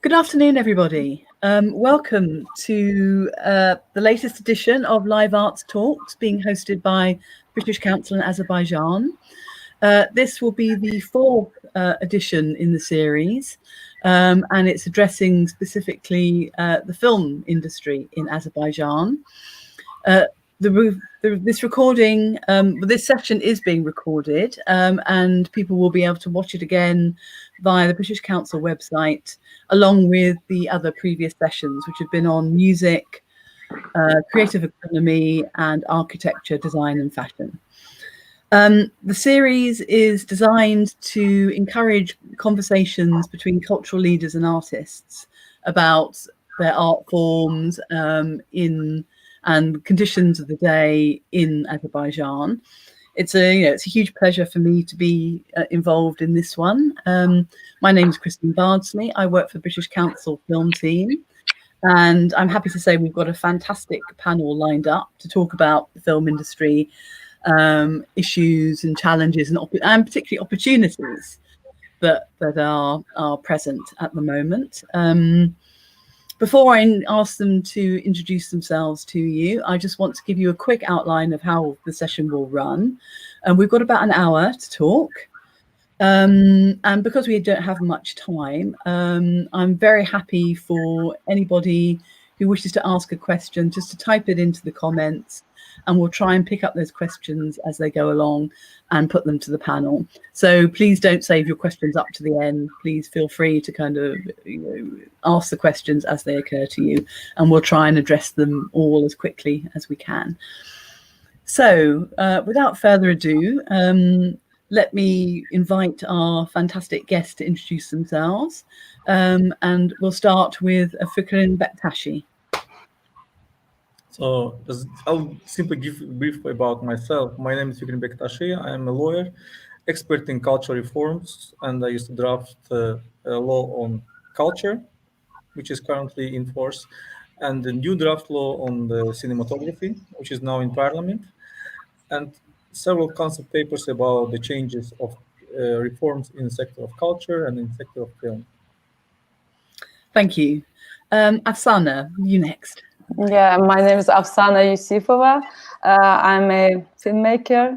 Good afternoon, everybody. Welcome to the latest edition of Live Arts Talks being hosted by British Council in Azerbaijan. This will be the fourth edition in the series, and it's addressing specifically the film industry in Azerbaijan. This recording, this session is being recorded, and people will be able to watch it again via the British Council website, along with the other previous sessions, which have been on music, creative economy, and architecture, design, and fashion. The series is designed to encourage conversations between cultural leaders and artists about their art forms and conditions of the day in Azerbaijan. It's a huge pleasure for me to be involved in this one. My name is Christine Bardsley. I work for the British Council film team, and I'm happy to say we've got a fantastic panel lined up to talk about the film industry issues and challenges and particularly opportunities that are present at the moment. Before I ask them to introduce themselves to you, I just want to give you a quick outline of how the session will run. We've got about an hour to talk. And because we don't have much time, I'm very happy for anybody who wishes to ask a question just to type it into the comments, and we'll try and pick up those questions as they go along and put them to the panel. So please don't save your questions up to the end. Please feel free to kind of ask the questions as they occur to you, and we'll try and address them all as quickly as we can. So without further ado, let me invite our fantastic guests to introduce themselves. And we'll start with Fikrin Bektashi. So I'll simply give a brief about myself. My name is Fikrin Bektashi. I am a lawyer, expert in cultural reforms, and I used to draft a law on culture, which is currently in force, and the new draft law on the cinematography, which is now in Parliament, and several concept papers about the changes of reforms in the sector of culture and in the sector of film. Thank you. Afsana, you next. Yeah, my name is Afsana Yusifova. I'm a filmmaker.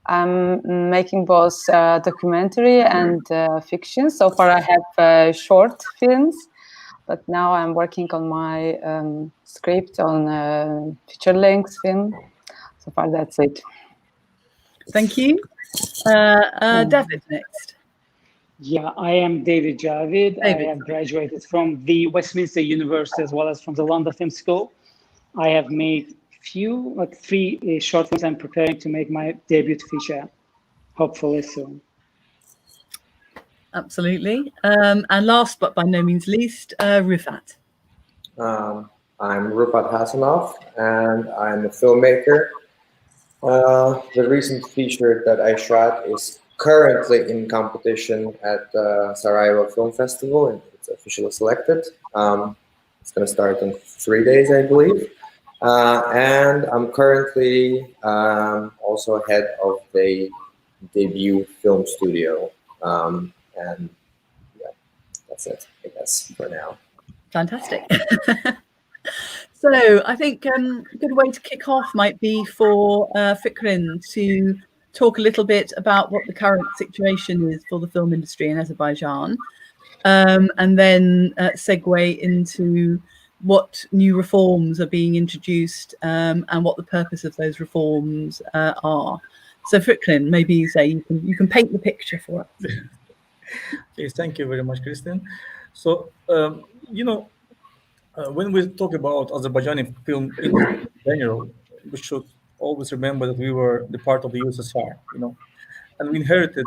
I'm making both documentary and fiction. So far I have short films, but now I'm working on my script on feature-length film. So far that's it. Thank you. Javid next. Yeah, I am David Javid. I have graduated from the Westminster University as well as from the London Film School. I have made three short films. I'm preparing to make my debut feature, hopefully soon. Absolutely. And last but by no means least, Rufat. I'm Rufat Hasanov, and I'm a filmmaker. The recent feature that I shot is currently in competition at the Sarajevo Film Festival, and it's officially selected. It's going to start in 3 days, I believe. And I'm currently also head of the debut film studio. And yeah, that's it, I guess, for now. Fantastic. So I think a good way to kick off might be for Fikrin to talk a little bit about what the current situation is for the film industry in Azerbaijan, and then segue into what new reforms are being introduced and what the purpose of those reforms are. So Fikrin, maybe you can paint the picture for us. Okay, thank you very much, Christine. So, when we talk about Azerbaijani film industry in general, we should always remember that we were the part of the USSR, and we inherited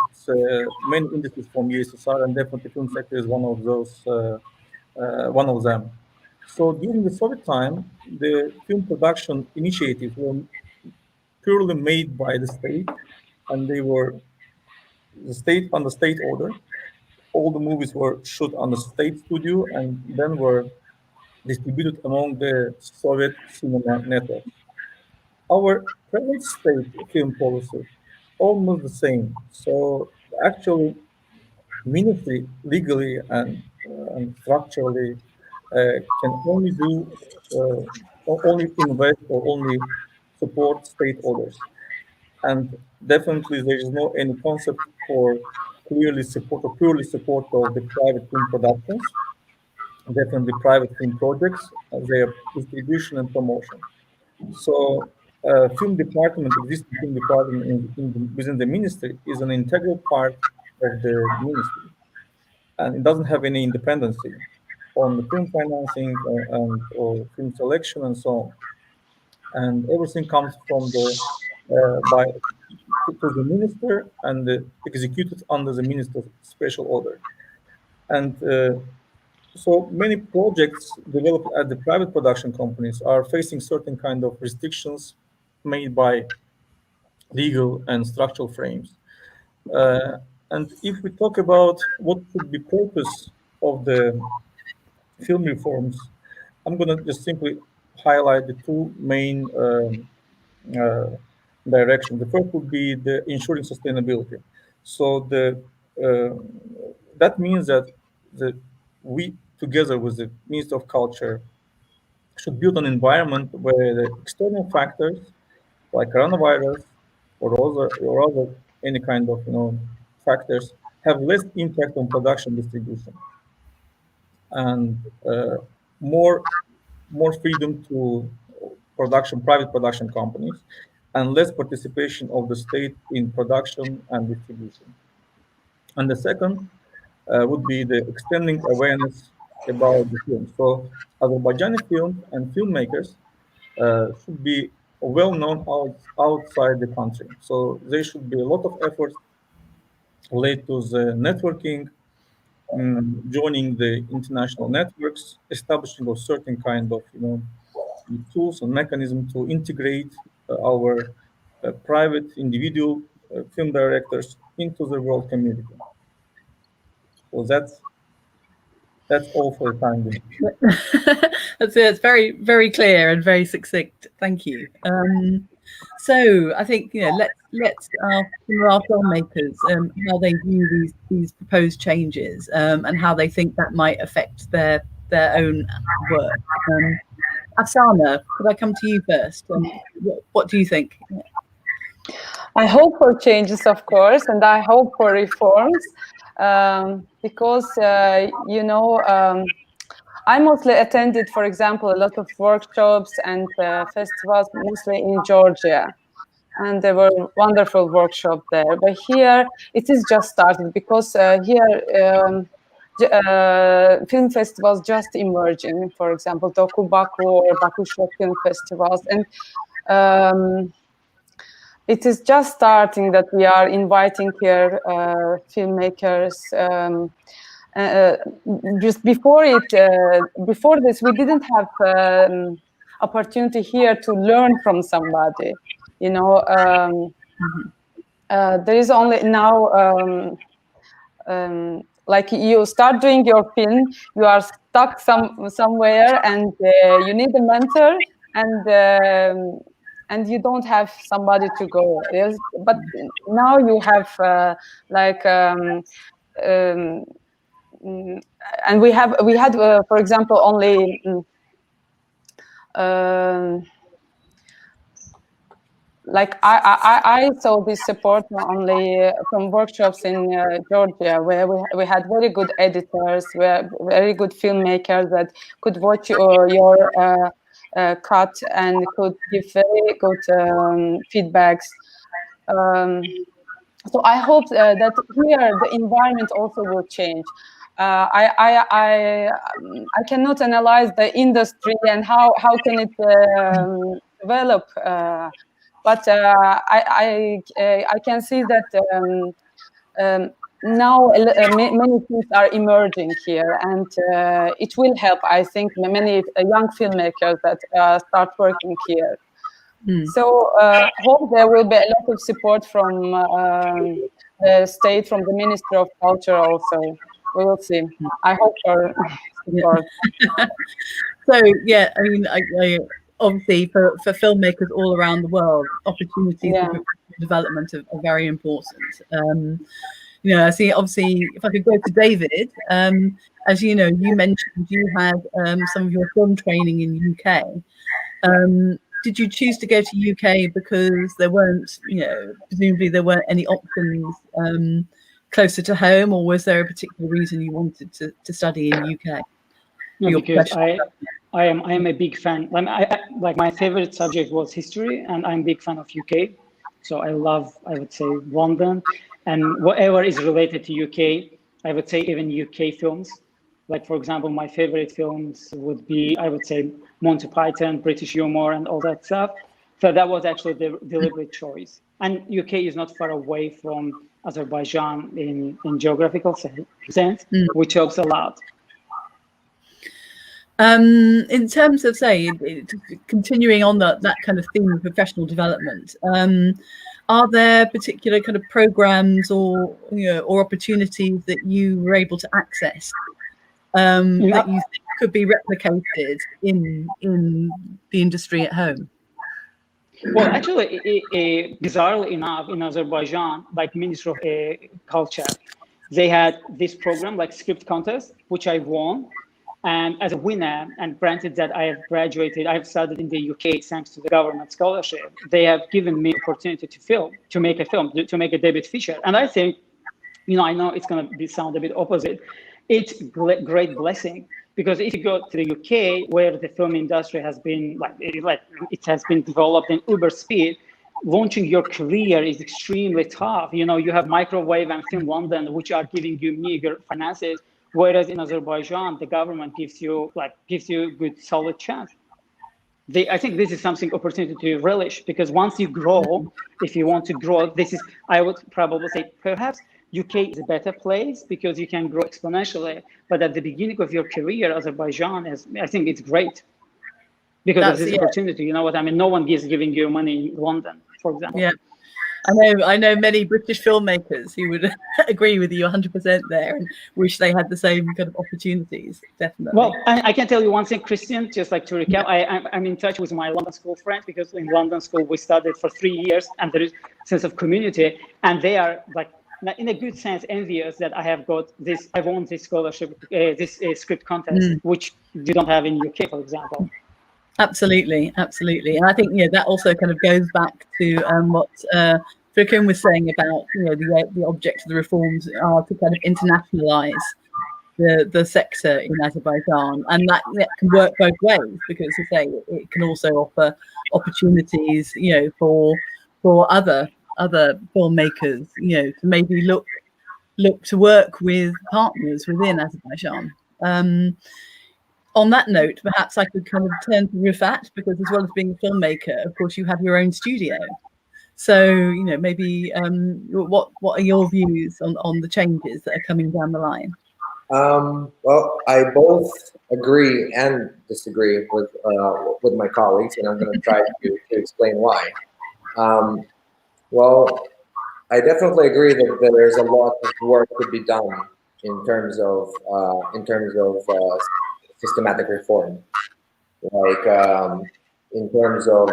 many industries from USSR, and definitely film sector is one of those, one of them. So during the Soviet time, the film production initiatives were purely made by the state, and they were the state on the state order. All the movies were shot on the state studio and then were distributed among the Soviet cinema network. Our present state film policy almost the same. So actually, ministry legally and structurally can only do only invest or only support state orders. And definitely there is no any concept for clearly support or purely support of the private film productions, definitely private film projects, their distribution and promotion. So film department, existing film department within the ministry is an integral part of the ministry, and it doesn't have any independency on the film financing or film selection and so on. And everything comes from the by to the minister and executed under the minister's special order. And so many projects developed at the private production companies are facing certain kind of restrictions made by legal and structural frames. Uh, and if we talk about what should be purpose of the film reforms, I'm going to just simply highlight the two main uh, directions. The first would be the ensuring sustainability. So uh, that means that the, we, together with the Ministry of Culture, should build an environment where the external factors like coronavirus or other any kind of factors have less impact on production distribution and more more freedom to private production companies and less participation of the state in production and distribution. And the second would be the extending awareness about the film. So Azerbaijani films and filmmakers should be well known outside the country. So there should be a lot of efforts related to the networking, joining the international networks, establishing of certain kind of tools and mechanism to integrate our private individual film directors into the world community. So that's all for the time being. That's it. It's very, very clear and very succinct. Thank you. So I think let's ask some of our filmmakers how they view these proposed changes and how they think that might affect their own work. Afsana, could I come to you first? What do you think? I hope for changes, of course, and I hope for reforms because, I mostly attended, for example, a lot of workshops and festivals, mostly in Georgia. And there were wonderful workshops there. But here, it is just started because here, film festivals just emerging, for example, Doku Baku or Baku Short Film Festivals. And it is just starting that we are inviting here filmmakers. Just before this, we didn't have opportunity here to learn from somebody. There is only now. Like you start doing your film, you are stuck somewhere, and you need a mentor, and you don't have somebody to go. Yes, but now you have and we had for example only like I saw this support only from workshops in Georgia, where we had very good editors, very good filmmakers that could watch your cut and could give very good feedbacks. So I hope that here the environment also will change. I cannot analyze the industry and how can it develop. But I can see that now many things are emerging here, and it will help, I think, many young filmmakers that start working here. So hope there will be a lot of support from the state, from the Ministry of Culture also. We will see. I hope for support. So yeah, I mean, I obviously for filmmakers all around the world, opportunities for development are very important. I see. Obviously, if I could go to David, as you know, you mentioned you had some of your film training in UK. Did you choose to go to UK because there weren't, presumably there weren't any options closer to home, or was there a particular reason you wanted to study in UK? No, because I am a big fan. Like my favorite subject was history, and I'm a big fan of UK. So I would say London, and whatever is related to UK. I would say even UK films. Like, for example, my favorite films would be, I would say, Monty Python, British humor, and all that stuff. So that was actually the deliberate choice. And UK is not far away from Azerbaijan in geographical sense, which helps a lot. In terms of, say, continuing on that kind of theme of professional development, are there particular kind of programs or opportunities that you were able to access that you think could be replicated in the industry at home? Well, actually, bizarrely enough, in Azerbaijan, like Ministry of Culture, they had this program like script contest, which I won. And as a winner, and granted that I have graduated, I have studied in the UK thanks to the government scholarship, they have given me opportunity to make a film, to make a debut feature. And I think, I know it's going to sound a bit opposite. It's great blessing, because if you go to the UK, where the film industry has been it has been developed in uber speed, launching your career is extremely tough. You have Microwave and Film London, which are giving you meager finances. Whereas in Azerbaijan, the government gives you a good, solid chance. I think this is something opportunity to relish, because once you grow, if you want to grow, I would probably say perhaps UK is a better place because you can grow exponentially. But at the beginning of your career, Azerbaijan I think it's great because of this opportunity. You know what I mean? No one is giving you money in London, for example. Yeah. I know many British filmmakers who would agree with you 100% there and wish they had the same kind of opportunities, definitely. Well, I can tell you one thing, Christian, just like to recap, I'm in touch with my London school friends, because in London school we studied for 3 years and there is a sense of community, and they are like, in a good sense, envious that I won this scholarship, this script contest, which you don't have in UK, for example. Absolutely. And I think that also kind of goes back to what Fikrin was saying about the object of the reforms are to kind of internationalize the sector in Azerbaijan, and that can work both ways, because as I say, it can also offer opportunities for other filmmakers to maybe look to work with partners within Azerbaijan. On that note, perhaps I could kind of turn to Rufat, because as well as being a filmmaker, of course, you have your own studio. So, maybe what are your views on the changes that are coming down the line? Well, I both agree and disagree with my colleagues, and I'm going to try to explain why. Well, I definitely agree that there's a lot of work to be done in terms of systematic reform, like in terms of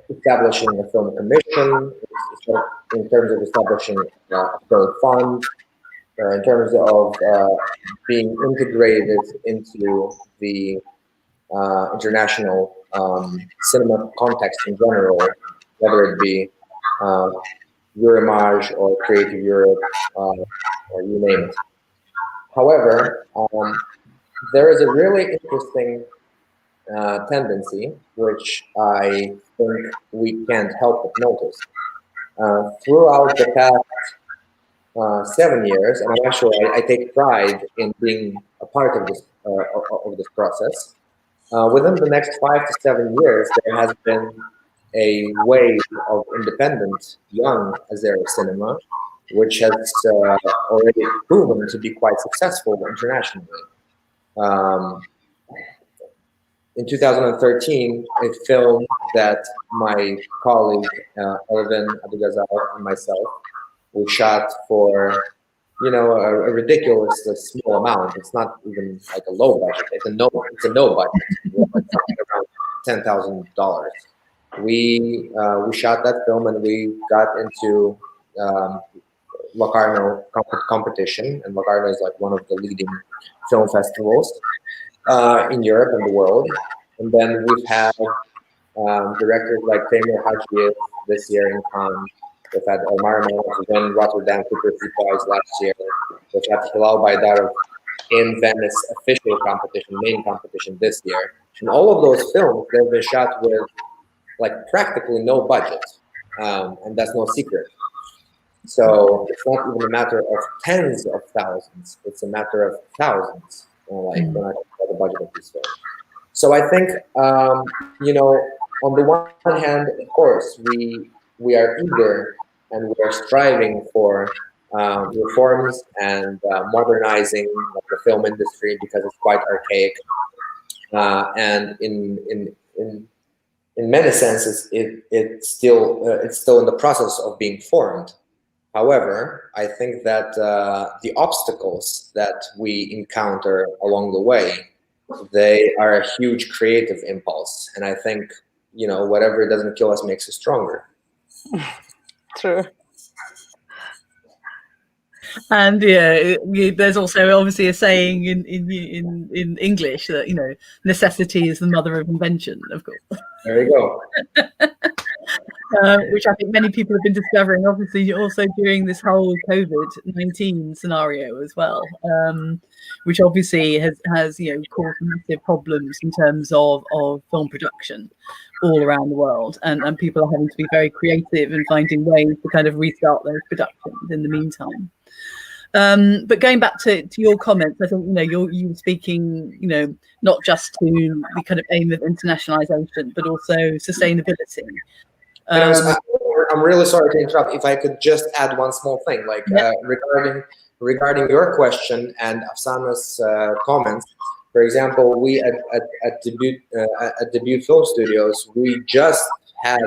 establishing a film commission, in terms of establishing a film fund, in terms of being integrated into the international cinema context in general, whether it be Eurimage or Creative Europe, or you name it. However, there is a really interesting tendency, which I think we can't help but notice. Throughout the past 7 years, and I take pride in being a part of this process. Within the next 5 to 7 years, there has been a wave of independent young Azeri cinema, which has already proven to be quite successful internationally. In 2013, a film that my colleague Elvin Abugazal and myself, we shot for a ridiculously small amount. It's not even like a low budget. It's a no budget. Something around $10,000. We shot that film, and we got into Locarno competition, and Locarno is like one of the leading film festivals in Europe and the world. And then we've had directors like Tamer Hajiyev this year in Cannes. We've had Omar Manaf win Rotterdam Superfleet Prize last year. We've had Hilal Baydarov in Venice official competition, main competition this year. And all of those films, they've been shot with like practically no budget, and that's no secret. So it's not even a matter of tens of thousands; it's a matter of thousands. Like when I talk about the budget of these films. So I think you know, on the one hand, of course, we are eager and we are striving for reforms and modernizing the film industry because it's quite archaic, and in many senses it's still in the process of being formed. However, I think that the obstacles that we encounter along the way, they are a huge creative impulse, and I think, you know, whatever doesn't kill us makes us stronger. True. And there's also obviously a saying in English that, you know, necessity is the mother of invention, of course. There you go. Which I think many people have been discovering, obviously, also during this whole COVID-19 scenario as well, which obviously has you know, caused massive problems in terms of film production all around the world, and people are having to be very creative and finding ways to kind of restart those productions in the meantime. But going back to your comments, I think, you know, you were speaking, you know, not just to the kind of aim of internationalization, but also sustainability. I'm really sorry to interrupt. If I could just add one small thing, like regarding your question and Afsana's comments. For example, we at Debut Film Studios, we just had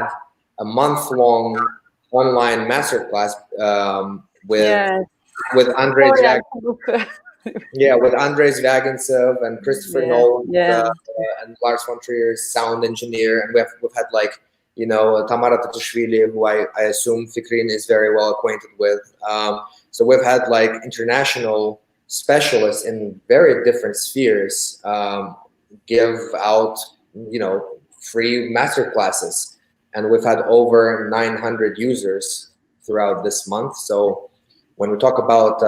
a month-long online masterclass with Andrei with Andrei Zvyagintsov and Christopher Nolan and Lars von Trier's sound engineer, and we've had like, you know, Tamara Tatishvili, who I assume Fikrin is very well acquainted with. So we've had like international specialists in very different spheres give out, you know, free master classes, and we've had over 900 users throughout this month. So when we talk about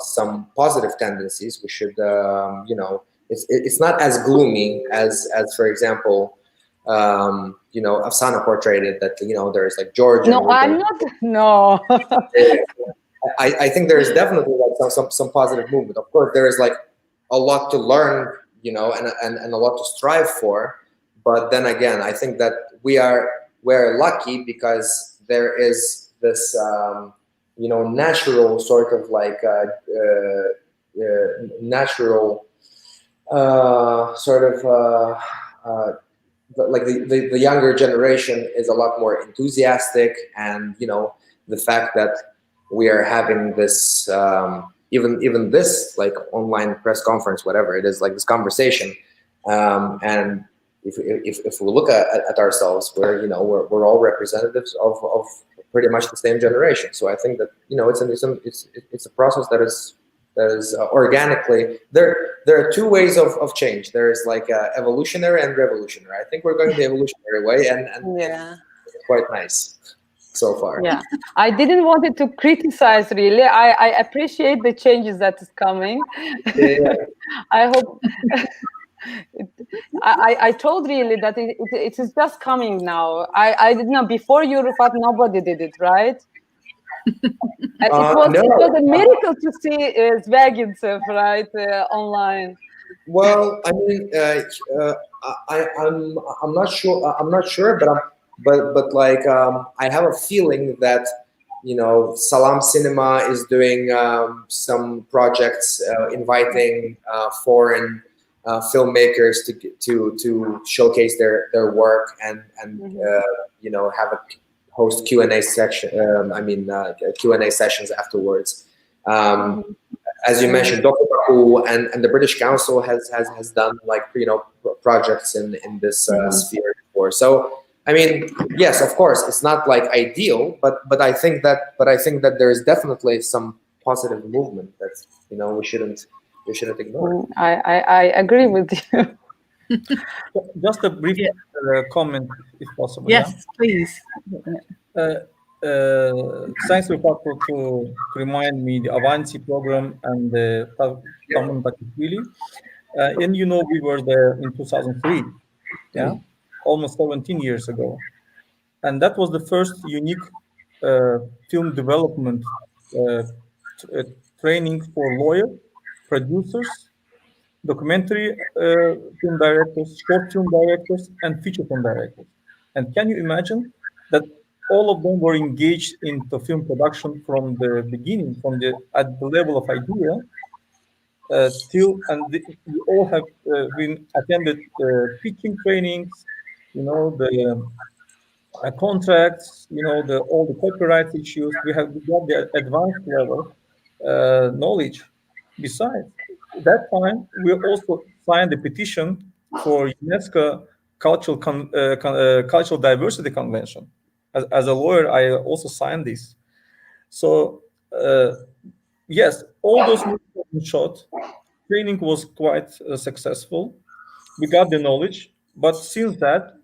some positive tendencies, we should you know, it's not as gloomy as for example, you know, Afsana portrayed it, that, you know, there's like Georgia. No, I'm not. No. I think there is definitely like some positive movement. Of course, there is like a lot to learn, you know, and a lot to strive for. But then again, I think that we're lucky because there is this you know, natural sort of like natural sort of like the younger generation is a lot more enthusiastic, and, you know, the fact that we are having this even this like online press conference, whatever it is, like this conversation, and if we look at ourselves, we're, you know, we're all representatives of pretty much the same generation. So I think that, you know, it's a process that is organically there. There are two ways of change. There is like evolutionary and revolutionary. I think we're going the evolutionary way, and it's quite nice so far. Yeah, I didn't want it to criticize, really. I appreciate the changes that is coming. Yeah. I hope. I told really that it is just coming now. I didn't know before you, Rufat, nobody did it, right? It was a miracle to see Zvagintsov, right, online. Well, I mean, I'm not sure, but like I have a feeling that, you know, Salam Cinema is doing some projects inviting foreign filmmakers to showcase their work and you know, have a host Q&A section. Q&A sessions afterwards. As you mentioned, Dr. Baku and the British Council has done like, you know, projects in this sphere before. So I mean, yes, of course, it's not like ideal, but I think that there is definitely some positive movement that we shouldn't ignore. I agree with you. Just a brief comment, if possible. Yes, please. Thanks, Rufat, to remind me the Avanti program and the Tamun Bakishvili. And we were there in 2003, almost 17 years ago. And that was the first unique film development training for lawyers, producers, documentary film directors, short film directors, and feature film directors. And can you imagine that all of them were engaged into film production from the beginning, at the level of idea we all have been attended pitching trainings, the contracts, all the copyright issues. We got the advanced level knowledge. Besides that time, we also signed a petition for UNESCO Cultural Diversity Convention. As a lawyer, I also signed this. So yes, all those movies shot. Training was quite successful. We got the knowledge, but since that,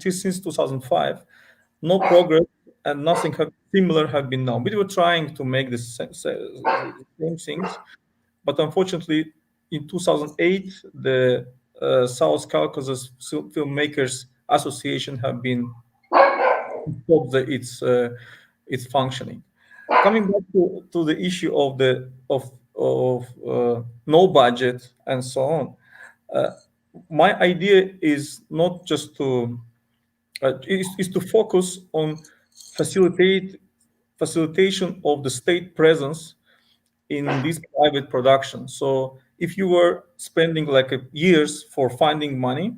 since 2005, no progress and nothing similar have been done. We were trying to make the same things, but unfortunately, in 2008, the South Caucasus Filmmakers Association have been stopped its functioning. Coming back to the issue of no budget and so on, my idea is not just to is to focus on facilitation of the state presence in this private production. So if you were spending years for finding money,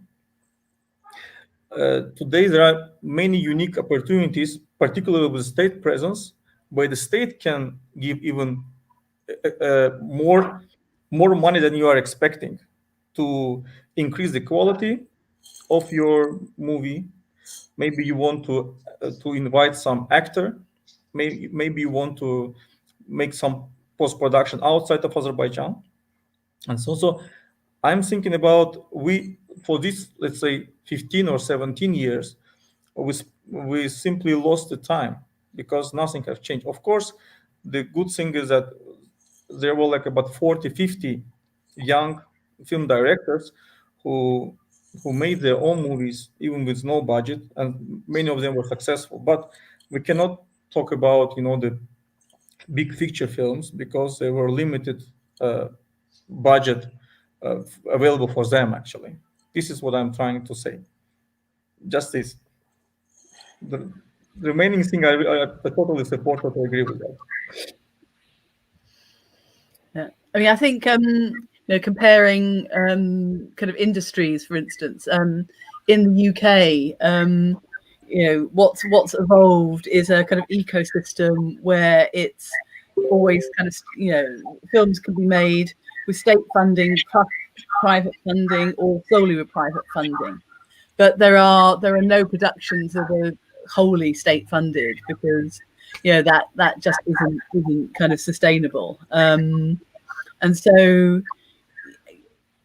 today there are many unique opportunities, particularly with state presence, where the state can give even more money than you are expecting to increase the quality of your movie. Maybe you want to invite some actor. Maybe you want to make some post-production outside of Azerbaijan. And so I'm thinking about for this, let's say 15 or 17 years, we simply lost the time because nothing has changed. Of course, the good thing is that there were about 40, 50 young film directors who made their own movies even with no budget, and many of them were successful. But we cannot talk about the big feature films because they were limited budget available for them. Actually, this is what I'm trying to say. Just this. The remaining thing, I totally support. I agree with that. Yeah, I mean, I think comparing kind of industries, for instance, in the UK, what's evolved is a kind of ecosystem where it's always kind of films can be made with state funding plus private funding or solely with private funding, but there are no productions that are wholly state funded because that just isn't kind of sustainable. And so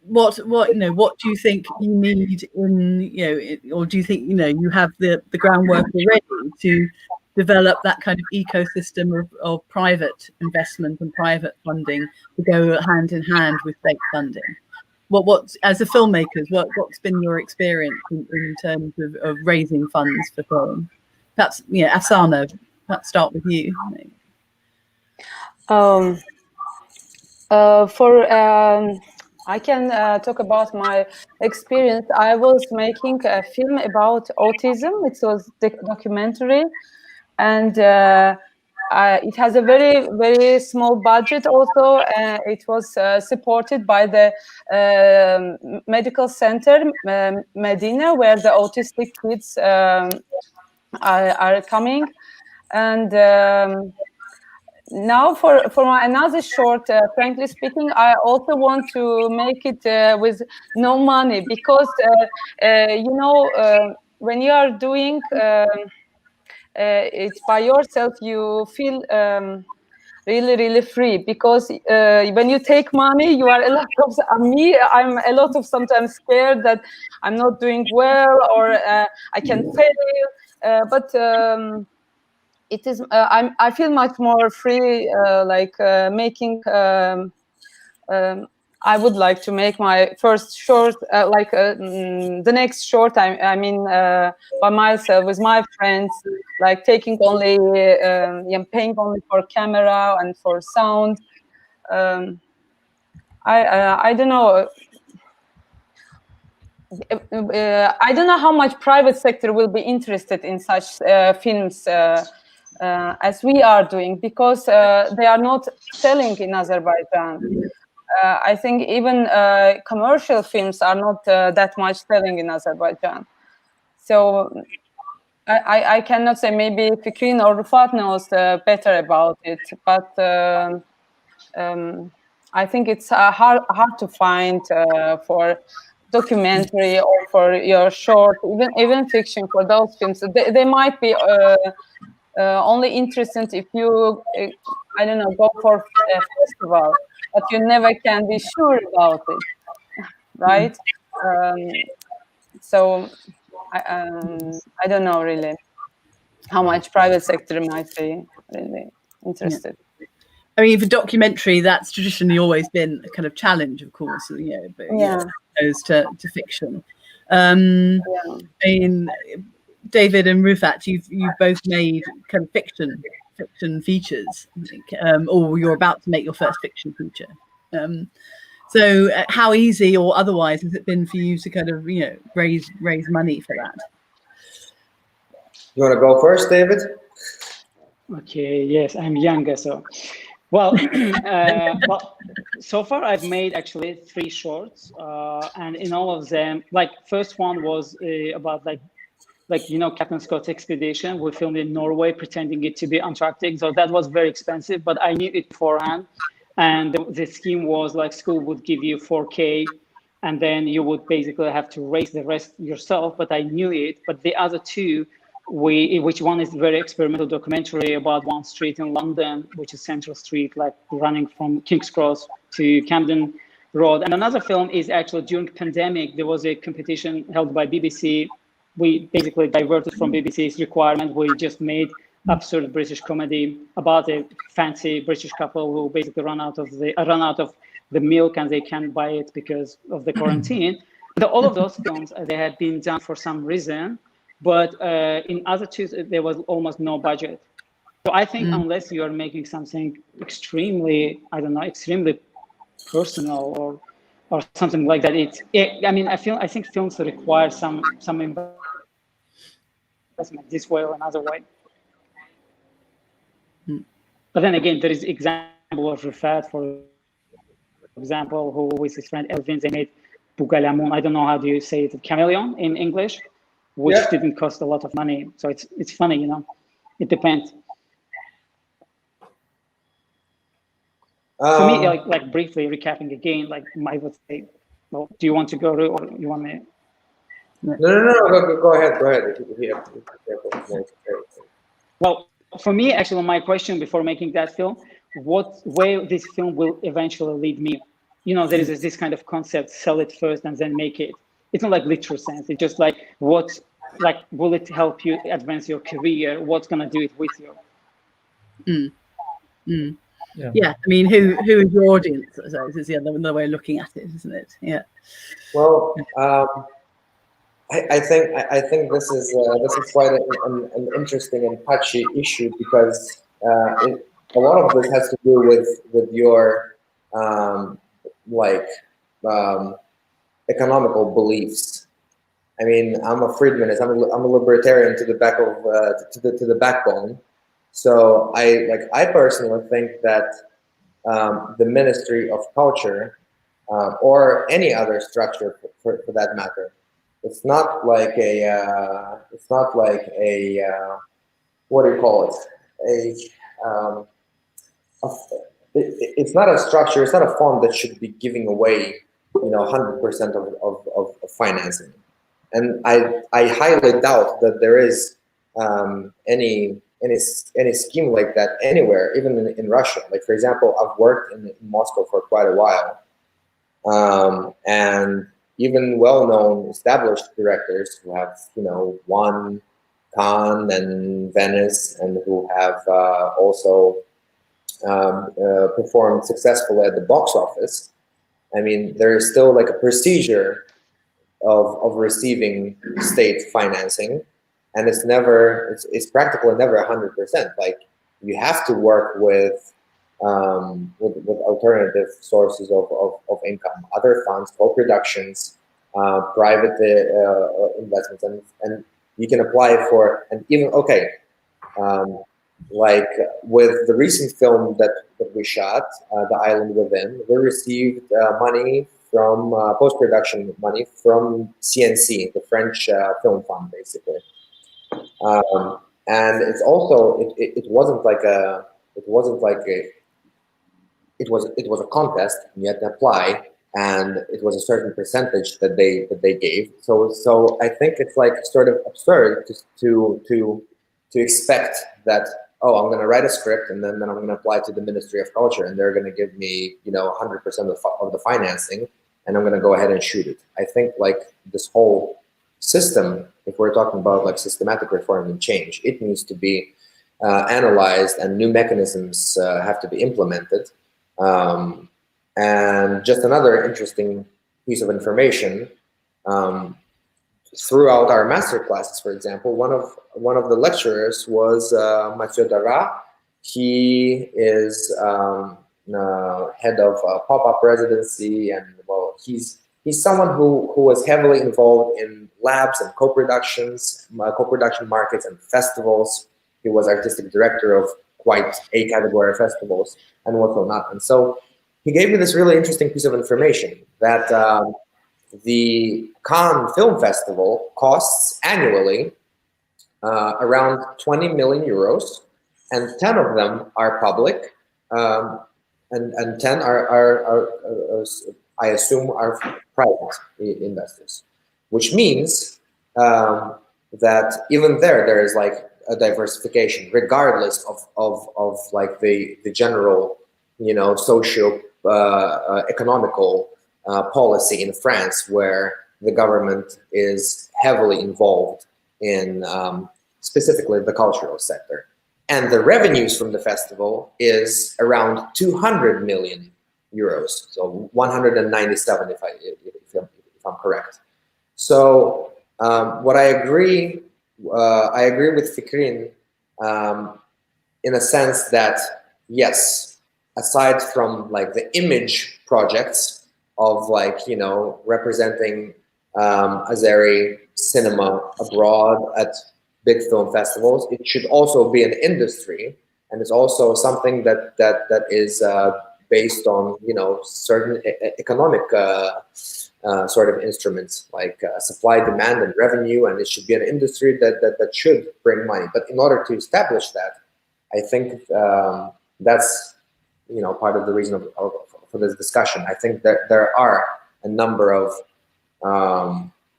what do you think you need or do you think you have the groundwork already to develop that kind of ecosystem of private investment and private funding to go hand in hand with state funding? What as a filmmakers, what's been your experience in terms of raising funds for film? Perhaps Afsana, let's start with you. I can talk about my experience. I was making a film about autism. It was a documentary, and it has a very, very small budget also. It was supported by the medical center, Medina, where the autistic kids are coming. And now for my another short, frankly speaking, I also want to make it with no money because when you are doing it by yourself, you feel really free, because when you take money, you are a lot of I'm a lot of sometimes scared that I'm not doing well, or I can fail, but it is I feel much more free, making I would like to make my first short, the next short. I mean, by myself with my friends, like taking only, paying only for camera and for sound. I don't know. I don't know how much private sector will be interested in such films as we are doing, because they are not selling in Azerbaijan. I think even commercial films are not that much selling in Azerbaijan. So I cannot say, maybe Fikrin or Rufat knows better about it, but I think it's hard to find for documentary or for your short, even fiction, for those films. They might be only interested if you, I don't know, go for a festival, but you never can be sure about it, right? So I don't know really how much private sector might be really interested. I mean, for documentary, that's traditionally always been a kind of challenge, of course, but as opposed to fiction. I mean, David and Rufat, you've both made kind of fiction features, I think, or you're about to make your first fiction feature. So, how easy or otherwise has it been for you to kind of raise money for that? You want to go first, David? Okay. Yes, I'm younger, so. Well, so far I've made actually 3 shorts, and in all of them, like first one was about Captain Scott's expedition. We filmed in Norway, pretending it to be Antarctic. So that was very expensive, but I knew it beforehand. And the scheme was like, school would give you 4K, and then you would basically have to raise the rest yourself. But I knew it. But the other 2, which one is very experimental documentary about one street in London, which is Central Street, like running from King's Cross to Camden Road. And another film is actually during pandemic, there was a competition held by BBC. We basically diverted from BBC's requirement. We just made absurd British comedy about a fancy British couple who basically run out of the milk, and they can't buy it because of the quarantine. But all of those films, they had been done for some reason. But in other 2, there was almost no budget. So I think unless you are making something extremely, extremely personal or something like that, I think films require some investment this way or another way. But then again, there is example of Rufat, for example, who with his friend Elvin, they made Bugalamun. I don't know how do you say it, chameleon in English, which didn't cost a lot of money. So it's funny, it depends. For me, like briefly recapping again, like I would say, well, do you want to go, or you want me? No, go ahead. Well, for me, actually, my question before making that film, what way this film will eventually lead me? There is this kind of concept: sell it first and then make it. It's not like literal sense. It's just like will it help you advance your career? What's gonna do it with you? Yeah, I mean, who is your audience? So this is another way of looking at it, isn't it? Yeah. Well, I think this is quite an interesting and touchy issue, because a lot of this has to do with your economical beliefs. I mean, I'm a Friedmanist. I'm a libertarian to the backbone. So I personally think that the Ministry of Culture or any other structure for that matter, it's not like a what do you call it? It's not a structure. It's not a fund that should be giving away 100% of financing. and I highly doubt that there is any scheme like that anywhere, even in Russia. Like, for example, I've worked in Moscow for quite a while, and even well-known established directors who have, won Cannes and Venice, and who have also performed successfully at the box office. I mean, there is still like a procedure of receiving state financing, and it's practically never 100%. Like, you have to work with alternative sources of income, other funds, co-productions, private investments, and you can apply for, and even, okay, like with the recent film that we shot, The Island Within, we received money from post-production money from CNC, the French film fund, basically. And it's also it wasn't like a it was a contest, and you had to apply, and it was a certain percentage that they gave. So I think it's like sort of absurd to expect that, oh, I'm going to write a script, and then I'm going to apply to the Ministry of Culture, and they're going to give me 100% of the financing, and I'm going to go ahead and shoot it. I think like this whole system, if we're talking about like systematic reform and change, it needs to be analyzed, and new mechanisms have to be implemented. And just another interesting piece of information, throughout our master classes, for example, one of the lecturers was Mathieu Dara. He is head of pop-up residency, and well, he's someone who was heavily involved in labs and co-production markets and festivals. He was artistic director of quite a category of festivals and whatnot. And so he gave me this really interesting piece of information that the Cannes Film Festival costs annually around 20 million euros, and 10 of them are public, and 10 are I assume, are private investors, which means that even there is like a diversification, regardless of like the general, socio economical policy in France, where the government is heavily involved in specifically the cultural sector. And the revenues from the festival is around 200 million euros, so 197 if I'm correct. So what I agree with Fikrin in a sense that yes, aside from like the image projects of like representing Azeri cinema abroad at big film festivals, it should also be an industry, and it's also something that is based on certain economic sort of instruments like supply, demand, and revenue, and it should be an industry that should bring money. But in order to establish that, I think that's part of the reason for this discussion. I think that there are a number of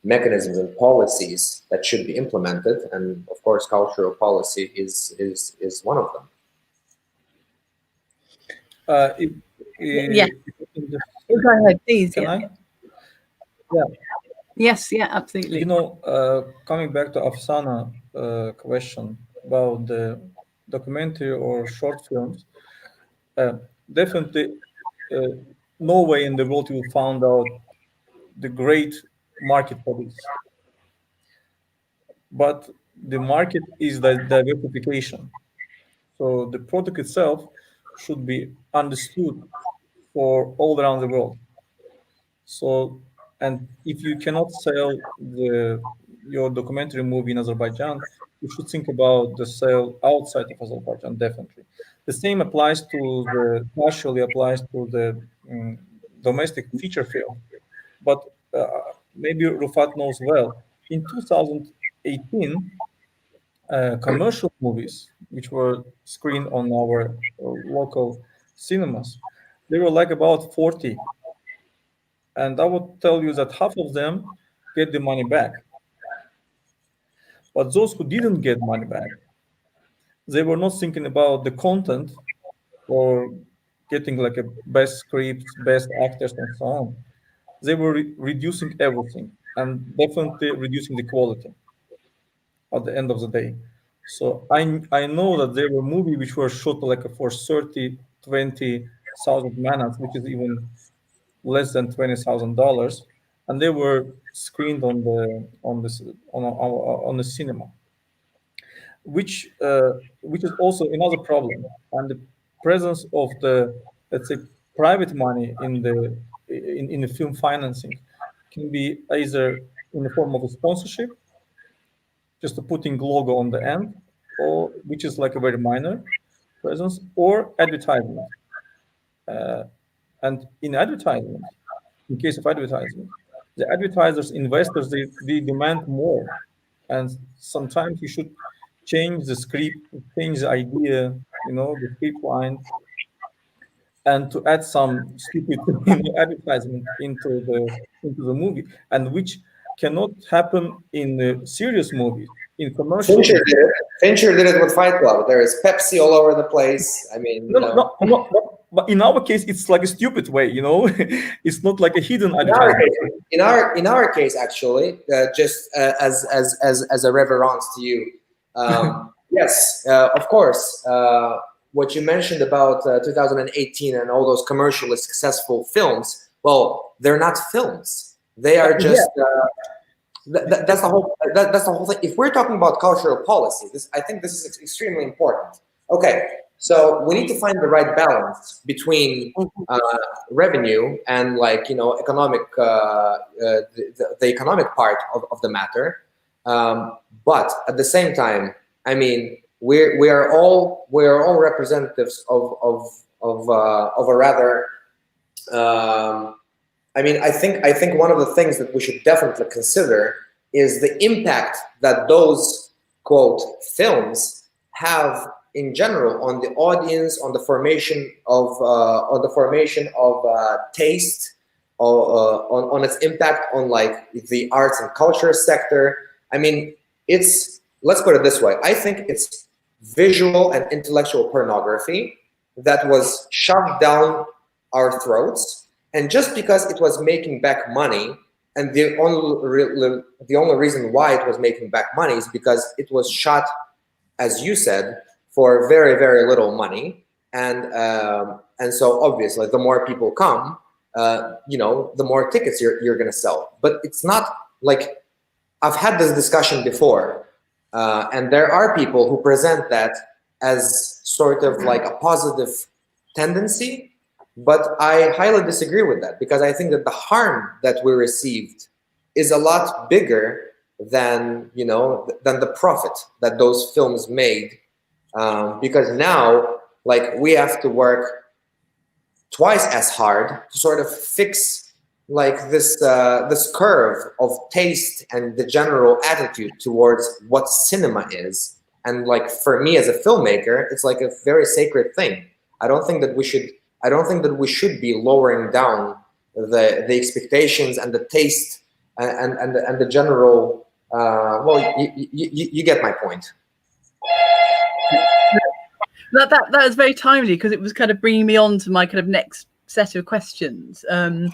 mechanisms and policies that should be implemented, and of course, cultural policy is one of them. Yeah. Go ahead, please. Can Yeah. I? Yeah. Yes. Yeah. Absolutely. Coming back to Afsana question about the documentary or short films, definitely no way in the world you will find out the great market for this. But the market is the diversification. So the product itself should be understood for all around the world. So, and if you cannot sell your documentary movie in Azerbaijan, you should think about the sale outside of Azerbaijan, definitely. The same partially applies to the domestic feature film. But maybe Rufat knows well, in 2018, commercial movies, which were screened on our local cinemas, they were like about 40. And I would tell you that half of them get the money back. But those who didn't get money back, they were not thinking about the content or getting like a best scripts, best actors, and so on. They were reducing everything and definitely reducing the quality at the end of the day. So I know that there were movies which were shot like for 30, 20,000 manas, which is even less than $20,000, and they were screened on the cinema, which is also another problem. And the presence of the, let's say, private money in the film financing can be either in the form of a sponsorship, just putting logo on the end, or which is like a very minor presence, or advertisement. And in advertisement, in case of advertisement, the advertisers, investors, they demand more. And sometimes you should change the script, change the idea, the script line, and to add some stupid advertisement into the movie, and which cannot happen in serious movies, in commercial Fincher movies. did it. Fincher did it with Fight Club. There is Pepsi all over the place. I mean, No, but in our case, it's like a stupid way, It's not like a hidden advertisement. in our case, actually, just as a reverence to you, yes, of course. What you mentioned about 2018 and all those commercially successful films, well, they're not films. They are just. That's the whole thing. If we're talking about cultural policy, I think this is extremely important. Okay, so we need to find the right balance between revenue and economic the economic part of the matter. But at the same time, I mean, we are all representatives of a rather. I mean, I think one of the things that we should definitely consider is the impact that those quote films have in general on the audience, on the formation of taste, on its impact on like the arts and culture sector. I mean, let's put it this way. I think it's visual and intellectual pornography that was shoved down our throats. And just because it was making back money, and the only reason why it was making back money is because it was shot, as you said, for very, very little money, and so obviously the more people come, the more tickets you're going to sell. But it's not like, I've had this discussion before, and there are people who present that as sort of like a positive tendency. But I highly disagree with that, because I think that the harm that we received is a lot bigger than the profit that those films made, because now we have to work twice as hard to sort of fix this curve of taste and the general attitude towards what cinema is. And for me as a filmmaker, it's like a very sacred thing. I don't think that we should be lowering down the expectations and the taste and the general. You get my point. That is very timely, because it was kind of bringing me on to my kind of next set of questions. And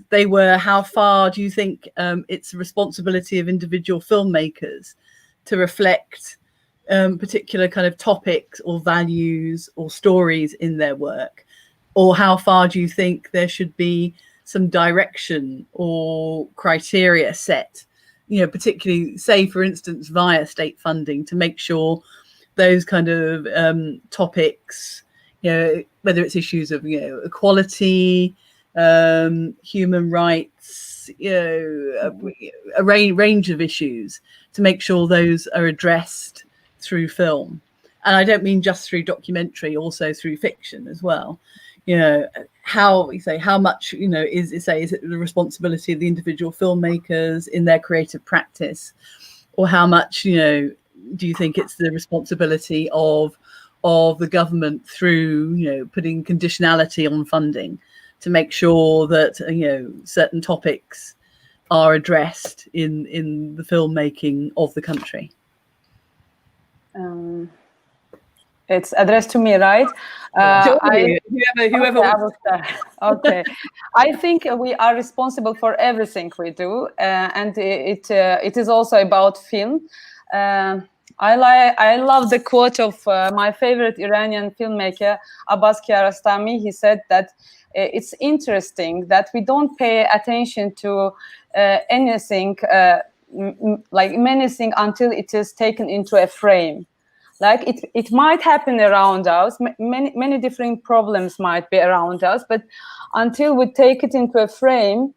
they were, how far do you think it's the responsibility of individual filmmakers to reflect particular kind of topics or values or stories in their work? Or how far do you think there should be some direction or criteria set, particularly, say, for instance, via state funding, to make sure those kind of topics, whether it's issues of equality, human rights, a range of issues, to make sure those are addressed through film. And I don't mean just through documentary, also through fiction as well. How much is it the responsibility of the individual filmmakers in their creative practice, or how much do you think it's the responsibility of the government through putting conditionality on funding to make sure that certain topics are addressed in the filmmaking of the country? It's addressed to me, right? Whoever wants to. Okay. I think we are responsible for everything we do, and it is also about film. I love the quote of my favorite Iranian filmmaker, Abbas Kiarostami. He said that it's interesting that we don't pay attention to anything like menacing until it is taken into a frame. Like it might happen around us, many different problems might be around us, but until we take it into a frame,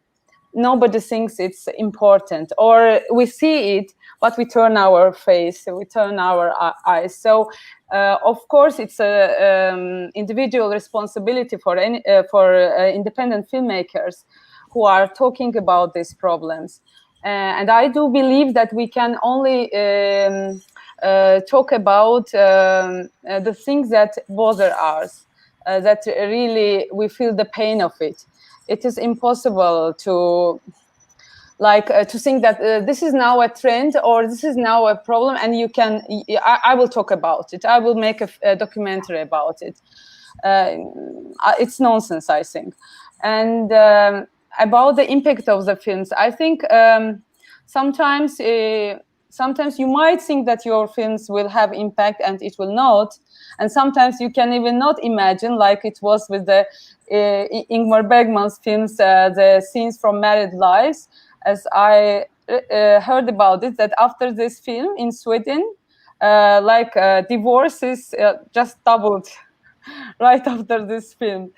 nobody thinks it's important, or we see it but we turn our face, we turn our eyes. So of course it's a individual responsibility for independent filmmakers who are talking about these problems, and I do believe that we can only talk about the things that bother us, that really we feel the pain of it. It is impossible to to think that this is now a trend or this is now a problem, and you can. I will talk about it. I will make a documentary about it. It's nonsense, I think. And about the impact of the films, I think sometimes you might think that your films will have impact and it will not, and sometimes you can even not imagine, like it was with the Ingmar Bergman's films, the scenes from Married Lives. As I heard about it, that after this film in Sweden, divorces just doubled right after this film,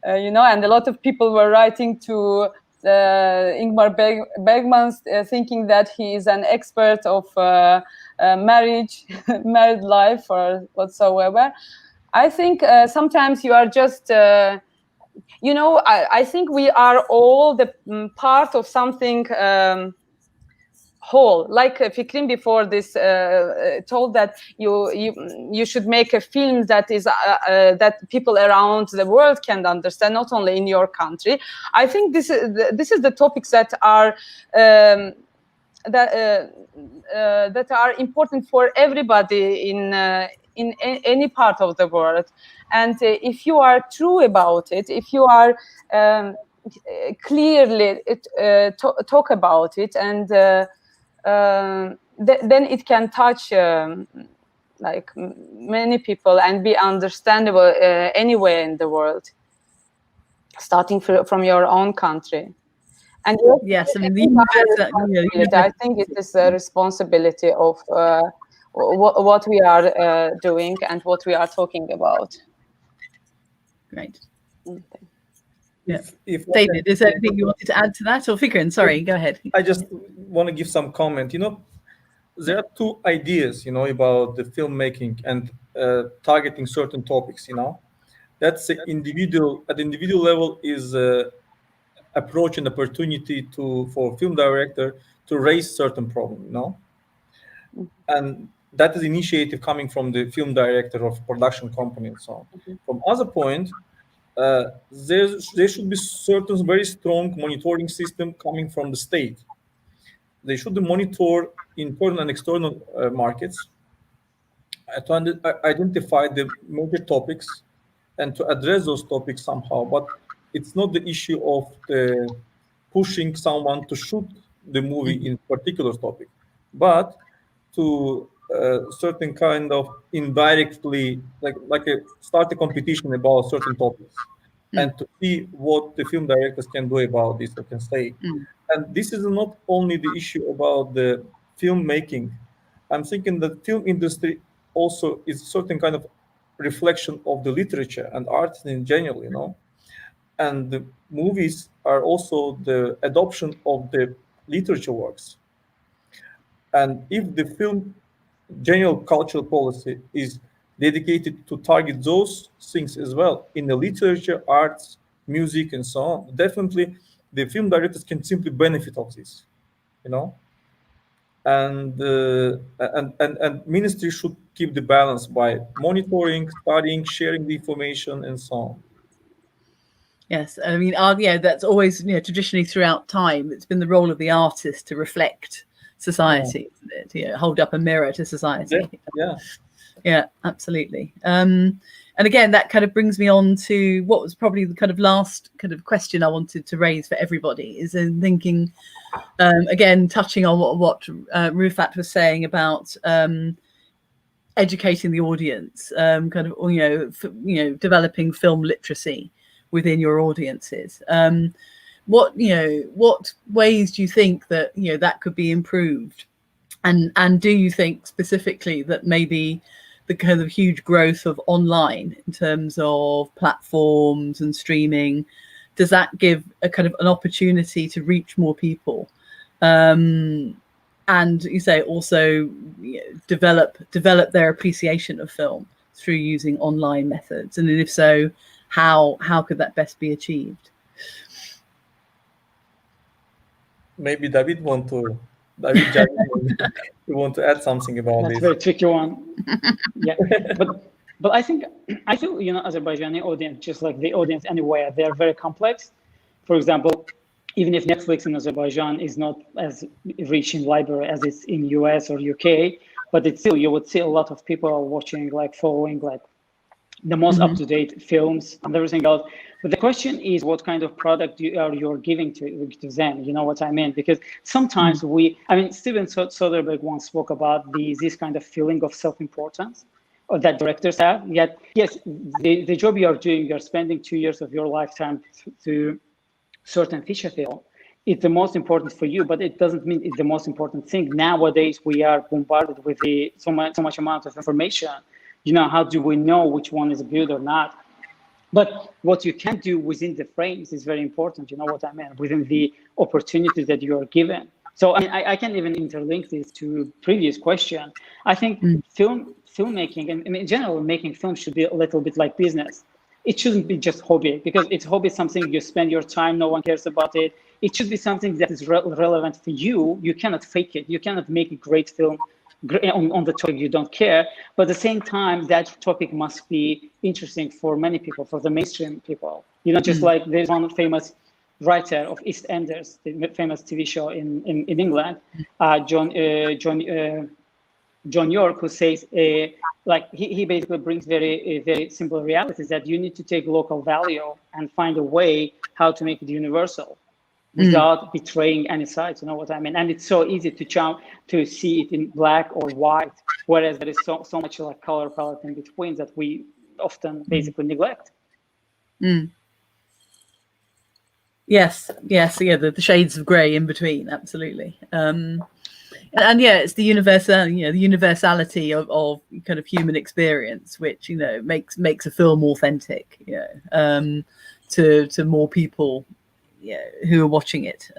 and a lot of people were writing to Ingmar Bergman, thinking that he is an expert of marriage, married life, or whatsoever. I think sometimes you are just, I think we are all the part of something whole. Like Fikrin before this told that you should make a film that is that people around the world can understand, not only in your country. I think this is the topics that are that are important for everybody in any part of the world. And if you are true about it, if you are clearly talk about it, and then it can touch like many people and be understandable anywhere in the world, starting from your own country. And yes, I mean, I think it is a responsibility of what we are doing and what we are talking about. Great. Okay. Yes. David, is there anything you wanted to add to that? Or Fikrin, sorry, go ahead. I just want to give some comment. There are two ideas, about the filmmaking and targeting certain topics. That's at the individual level is approach and opportunity for film director to raise certain problem, and that is initiative coming from the film director of production company and so on. Mm-hmm. From other point, there should be certain very strong monitoring system coming from the state. They should monitor internal and external markets to identify the major topics and to address those topics somehow. But it's not the issue of the pushing someone to shoot the movie in particular topic, but to certain kind of indirectly, start a competition about certain topics, and to see what the film directors can do about this or can say. And this is not only the issue about the filmmaking. I'm thinking that film industry also is certain kind of reflection of the literature and art in general, and the movies are also the adoption of the literature works. And if the film general cultural policy is dedicated to target those things as well in the literature, arts, music, and so on, definitely the film directors can simply benefit of this, and ministry should keep the balance by monitoring, studying, sharing the information, and so on. Yes, I mean, that's always, traditionally throughout time, it's been the role of the artist to reflect society, isn't it? Hold up a mirror to society. Yeah, absolutely. And again, that kind of brings me on to what was probably the kind of last kind of question I wanted to raise for everybody, is in thinking, again, touching on what Rufat was saying about educating the audience, developing film literacy within your audiences. What ways do you think that that could be improved, and do you think specifically that maybe the kind of huge growth of online in terms of platforms and streaming, does that give a kind of an opportunity to reach more people, and you say also develop their appreciation of film through using online methods, and if so, how could that best be achieved? Maybe Javid, you want to add something about That's this? a very tricky one. Yeah, but I feel Azerbaijani audience, just like the audience anywhere, they're very complex. For example, even if Netflix in Azerbaijan is not as rich in library as it's in US or UK, but it's still, you would see a lot of people watching, like following like the most up-to-date films and everything else. But the question is, what kind of product you're giving to them? You know what I mean? Because sometimes Steven Soderbergh once spoke about this kind of feeling of self-importance or that directors have. Yet, yes, the job you are doing, you're spending 2 years of your lifetime to certain feature film. It's the most important for you, but it doesn't mean it's the most important thing. Nowadays, we are bombarded with so much amount of information. How do we know which one is good or not? But what you can do within the frames is very important. You know what I mean? Within the opportunities that you are given. So I can even interlink this to previous question. I think filmmaking and in general, making films should be a little bit like business. It shouldn't be just hobby, because it's hobby something you spend your time, no one cares about it. It should be something that is relevant for you. You cannot fake it. You cannot make a great film on the topic you don't care, but at the same time, that topic must be interesting for many people, for the mainstream people. Just like there's one famous writer of EastEnders, the famous TV show in England, John York, who says, he basically brings very simple realities, that you need to take local value and find a way how to make it universal without betraying any sides. You know what I mean? And it's so easy to see it in black or white, whereas there is so much like color palette in between that we often basically neglect. Yes, the shades of grey in between, absolutely. And it's the universality of kind of human experience, which makes a film authentic, to more people who are watching it.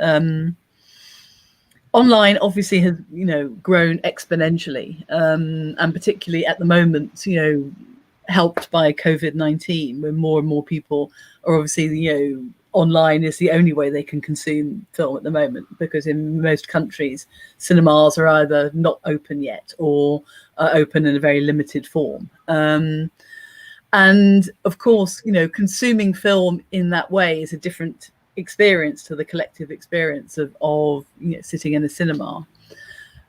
Online obviously has grown exponentially, and particularly at the moment, helped by COVID-19, when more and more people are obviously online is the only way they can consume film at the moment, because in most countries cinemas are either not open yet or are open in a very limited form. And of course, consuming film in that way is a different experience to the collective experience of sitting in a cinema.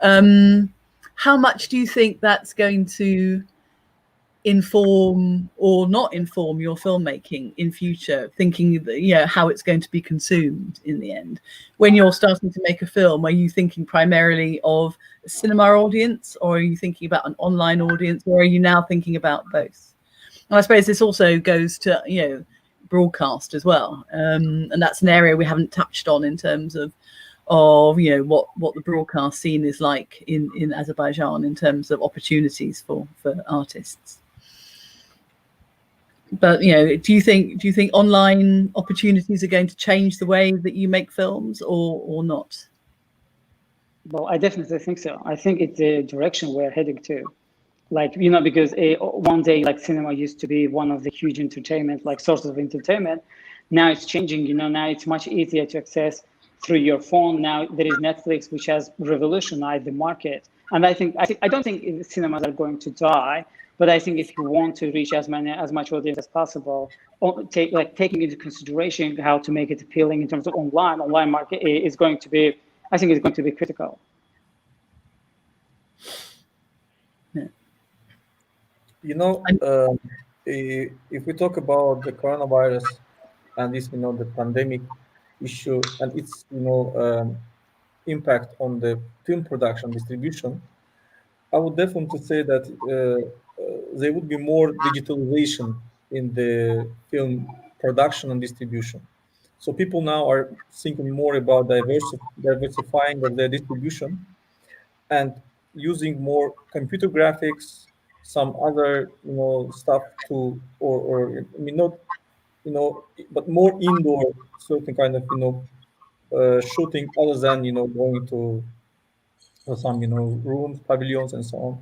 How much do you think that's going to inform or not inform your filmmaking in future, thinking how it's going to be consumed in the end? When you're starting to make a film, are you thinking primarily of a cinema audience, or are you thinking about an online audience, or are you now thinking about both? And I suppose this also goes to broadcast as well, and that's an area we haven't touched on in terms of what the broadcast scene is like in Azerbaijan in terms of opportunities for artists. But do you think online opportunities are going to change the way that you make films, or not? Well, I definitely think so. I think it's the direction we're heading to. Because one day, cinema used to be one of the huge entertainment, sources of entertainment. Now it's changing. Now it's much easier to access through your phone. Now there is Netflix, which has revolutionized the market. And I don't think cinemas are going to die, But I think if you want to reach as much audience as possible, taking into consideration how to make it appealing in terms of online market is going to be, I think, is going to be critical. You know, if we talk about the coronavirus and this, the pandemic issue and its, impact on the film production distribution, I would definitely say that there would be more digitalization in the film production and distribution. So people now are thinking more about diversifying of their distribution and using more computer graphics, some other stuff to, or I mean not but more indoor certain kind of shooting other than going to some rooms, pavilions, and so on.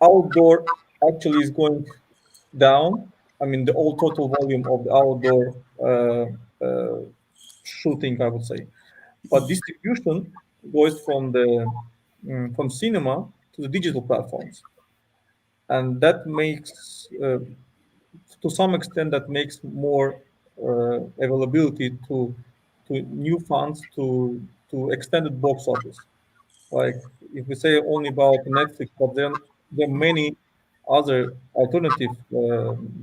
Outdoor actually is going down. I mean, the all total volume of the outdoor shooting, I would say. But distribution goes from the from cinema to the digital platforms, and that makes, to some extent, that makes more availability to new funds to extended box office. Like if we say only about Netflix, but then there are many other alternative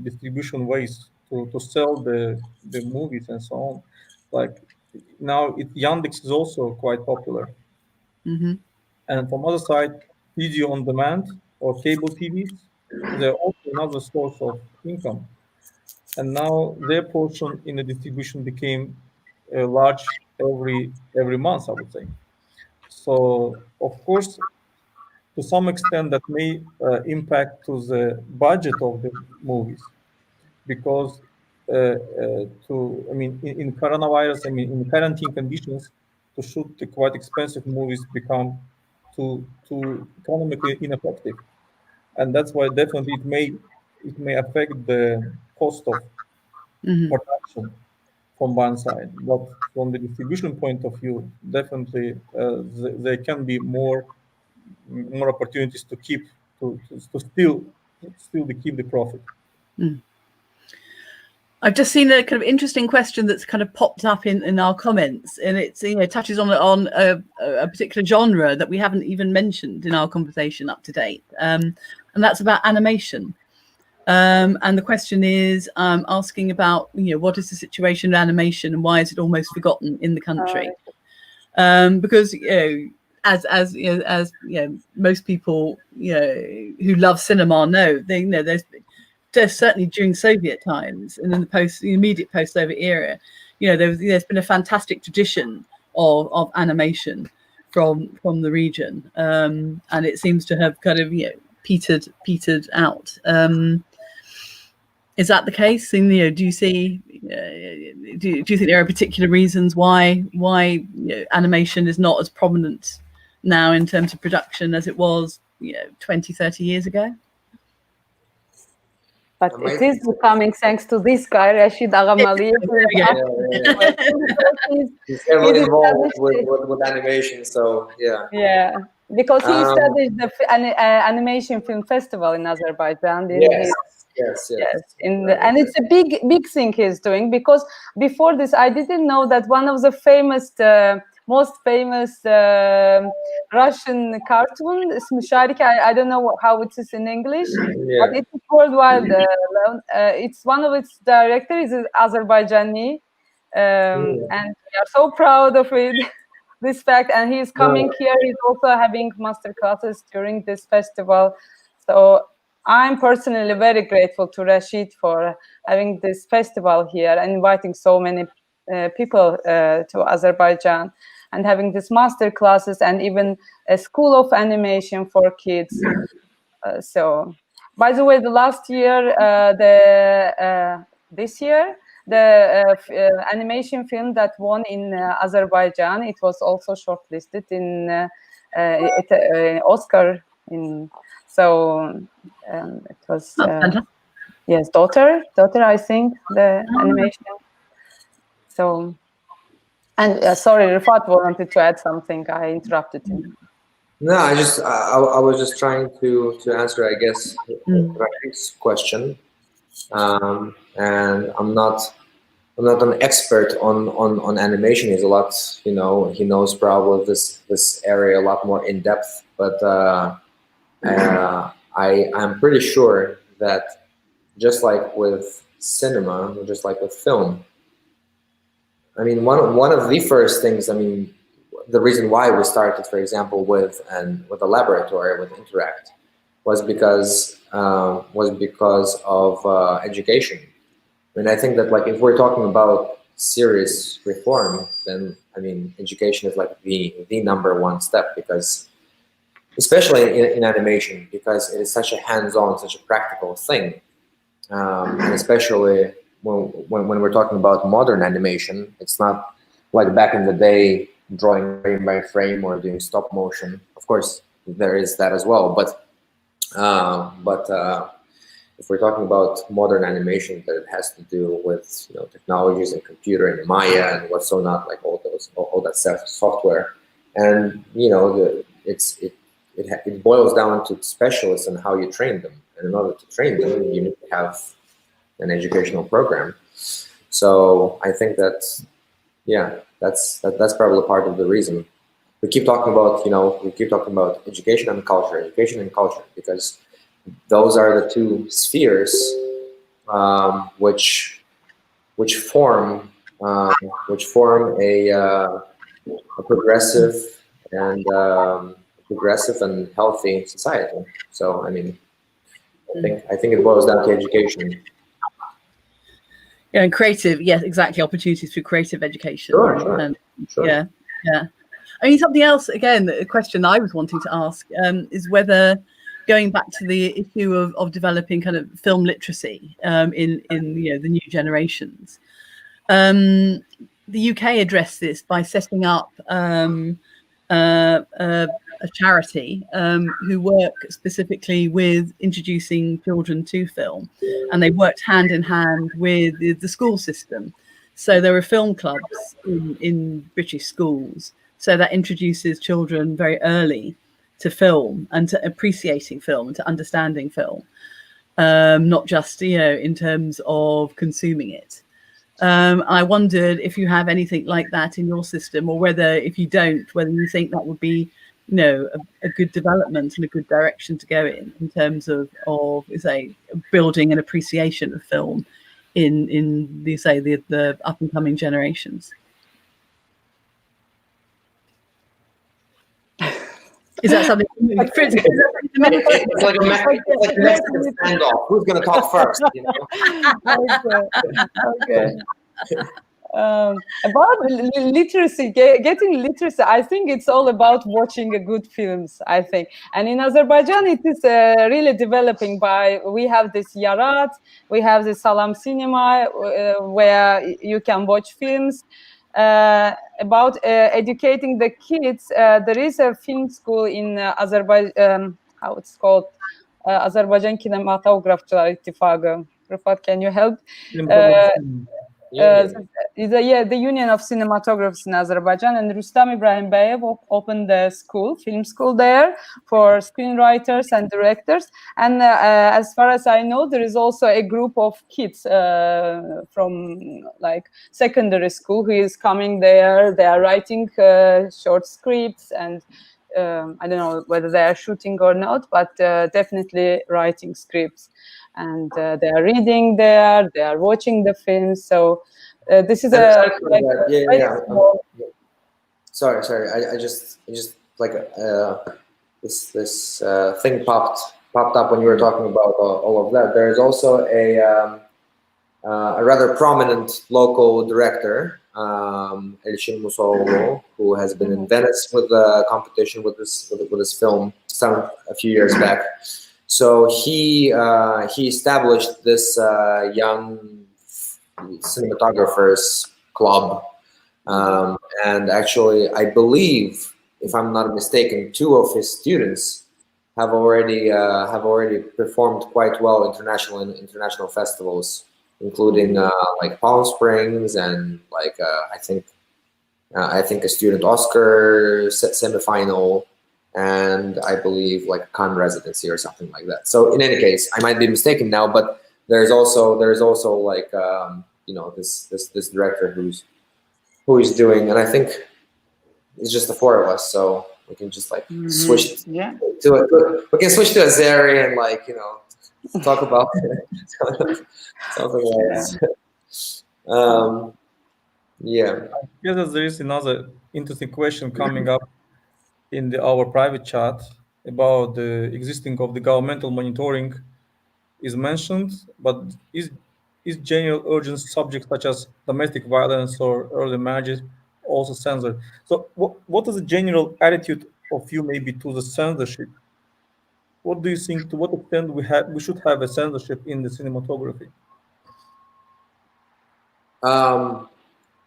distribution ways to sell the movies and so on. Like now, Yandex is also quite popular. Mm-hmm. And from other side, video on demand or cable TVs, they're also another source of income. And now their portion in the distribution became large every month, I would say. So of course, to some extent, that may impact to the budget of the movies, because I mean, in coronavirus, I mean, in quarantine conditions, to shoot the quite expensive movies become too economically ineffective, and that's why definitely it may affect the cost of production from one side. But from the distribution point of view, definitely there can be more opportunities to keep to still keep the profit. I've just seen a kind of interesting question that's kind of popped up in our comments, and it's touches on a particular genre that we haven't even mentioned in our conversation up to date, and that's about animation. And the question is asking about what is the situation in animation and why is it almost forgotten in the country? Because as most people who love cinema know, there's certainly during Soviet times and in the immediate post-Soviet era, there's been a fantastic tradition of animation from the region, and it seems to have kind of petered out. Is that the case? And do you see? Do you think there are particular reasons why animation is not as prominent now in terms of production as it was 20, 30 years ago? But it is becoming, thanks to this guy, Rashid Aghamali. He's heavily involved with animation, so yeah. Yeah, because he established the animation film festival in Azerbaijan. Yes. And it's a big thing he's doing, because before this, I didn't know that one of the most famous Russian cartoon, Smushariki, I don't know how it is in English, but it's worldwide. It's one of its directors is Azerbaijani, and we are so proud of it. This fact, and he's coming here. He's also having master classes during this festival. So I'm personally very grateful to Rashid for having this festival here and inviting so many people to Azerbaijan, and having this master classes and even a school of animation for kids. So, by the way, the last year, this year, the animation film that won in Azerbaijan, it was also shortlisted in Oscar. So it was yes, daughter, I think, the animation. So, and sorry, Rufat wanted to add something. I interrupted him. No, I was just trying to answer, I guess, Rafik's question, and I'm not an expert on animation. He's a lot, he knows probably this area a lot more in depth. But I'm pretty sure that just like with cinema, just like with film, I mean, one of the first things, I mean, the reason why we started, for example, with a laboratory with Interact was because of education. And I think that, like, if we're talking about serious reform, then I mean, education is like the number one step, because especially in animation, because it is such a hands-on, such a practical thing, and especially when we're talking about modern animation, it's not like back in the day drawing frame by frame or doing stop motion. Of course, there is that as well, but if we're talking about modern animation, that it has to do with technologies and computer and Maya and what's so not, like all that software, and it boils down to specialists and how you train them, and in order to train them, you need to have an educational program. So I think that, yeah, that's probably part of the reason we keep talking about education and culture, because those are the two spheres which form a progressive and healthy society. So I mean, I think it boils down to education. Yeah, and creative, yes, exactly. Opportunities for creative education. Sure. And, sure. Yeah. I mean, something else, again, a question I was wanting to ask is whether, going back to the issue of developing kind of film literacy in the new generations, the UK addressed this by setting up a charity who work specifically with introducing children to film, and they worked hand in hand with the school system. So there are film clubs in British schools, so that introduces children very early to film and to appreciating film and to understanding film, not just in terms of consuming it. I wondered if you have anything like that in your system, or whether, if you don't, whether you think that would be a good development and a good direction to go in terms of say, building an appreciation of film in the up and coming generations. Is that something? It's like a Mexican standoff. Who's going to talk first? Okay. About literacy, getting literacy, I think it's all about watching good films, I think. And in Azerbaijan, it is really developing we have this Yarat, we have the Salam Cinema, where you can watch films. About educating the kids, there is a film school in Azerbaijan, how it's called, Azerbaijan Kinematografçılar İttifakı. Rufat, can you help? The Union of Cinematographers in Azerbaijan, and Rustam Ibrahim Bayev opened the film school there for screenwriters and directors. And as far as I know, there is also a group of kids from like secondary school who is coming there. They are writing short scripts, and I don't know whether they are shooting or not, but definitely writing scripts. And they are reading there, they are watching the films. So this is Sorry. I just like this thing popped up when you were talking about all of that. There is also a rather prominent local director, Elçin Musaoğlu, who has been in Venice with a competition with this film a few years back. So he established this young cinematographers club, and actually, I believe, if I'm not mistaken, 2 of his students have already performed quite well in international festivals, including like Palm Springs and I think a student Oscar semifinal. and I believe like Cannes residency or something like that. So in any case, I might be mistaken now, but there's also like this director who is doing, and I think it's just the four of us, so we can just like switch Yeah. we can switch to Azeri and like talk about something else. Yeah. Yes, there is another interesting question coming up in our private chat about the existing of the governmental monitoring is mentioned, but is general urgent subjects such as domestic violence or early marriages also censored? So what is the general attitude of you maybe to the censorship? What do you think, to what extent we should have a censorship in the cinematography?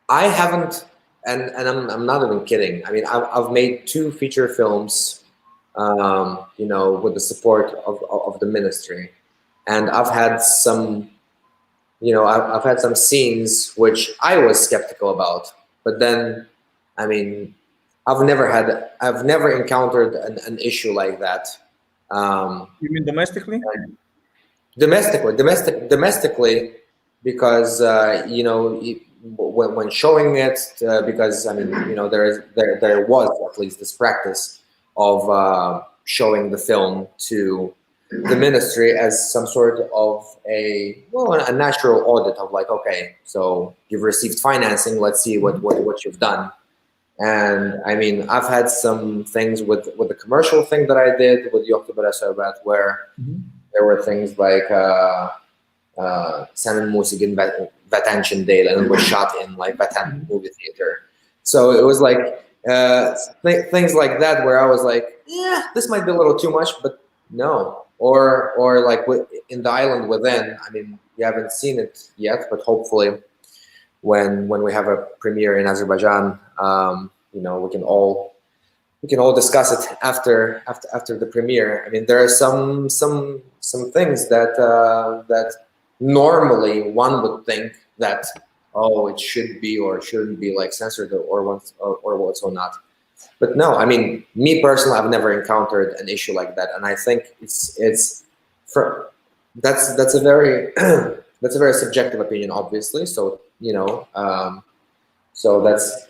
I haven't, and I'm not even kidding. I mean, I've made 2 feature films, with the support of the ministry, and I've had some, I've had some scenes which I was skeptical about, but then, I mean, I've never encountered an issue like that. You mean domestically? Domestically, because when showing it, because I mean there was at least this practice of showing the film to the ministry as some sort of a natural audit of like, okay, so you've received financing, let's see what you've done. And I mean, I've had some things with the commercial thing that I did with Yokta Barasabat, where there were things like Senin Musigin Vatan Dale, and it was shot in like Vatan movie theater. So it was like things like that where I was like, yeah, this might be a little too much, but no. Or like in the island within. I mean, we haven't seen it yet, but hopefully when we have a premiere in Azerbaijan, we can all discuss it after the premiere. I mean, there are some things that normally one would think that it should be or shouldn't be like censored or what's or not. But no, I mean, me personally, I've never encountered an issue like that, and I think that's a very that's a very subjective opinion, obviously. So so that's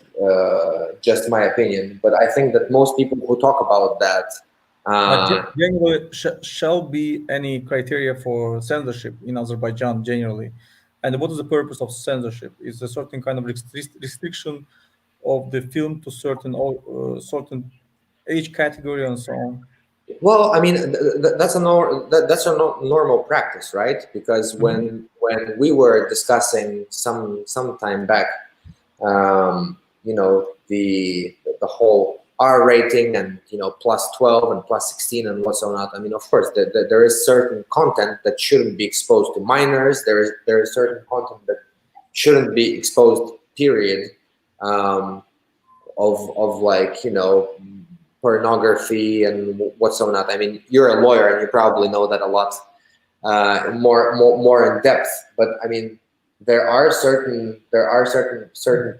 just my opinion. But I think that most people who talk about that generally shall be any criteria for censorship in Azerbaijan generally, and what is the purpose of censorship? Is a certain kind of restriction of the film to certain age category and so on? Well, I mean, that's a normal practice, right? Because when we were discussing some time back, the whole R rating and plus 12 and plus 16 and what's not. I mean, of course, there is certain content that shouldn't be exposed to minors. There is certain content that shouldn't be exposed. Period. Of like pornography and what's not. I mean, you're a lawyer and you probably know that a lot more in depth. But I mean, there are certain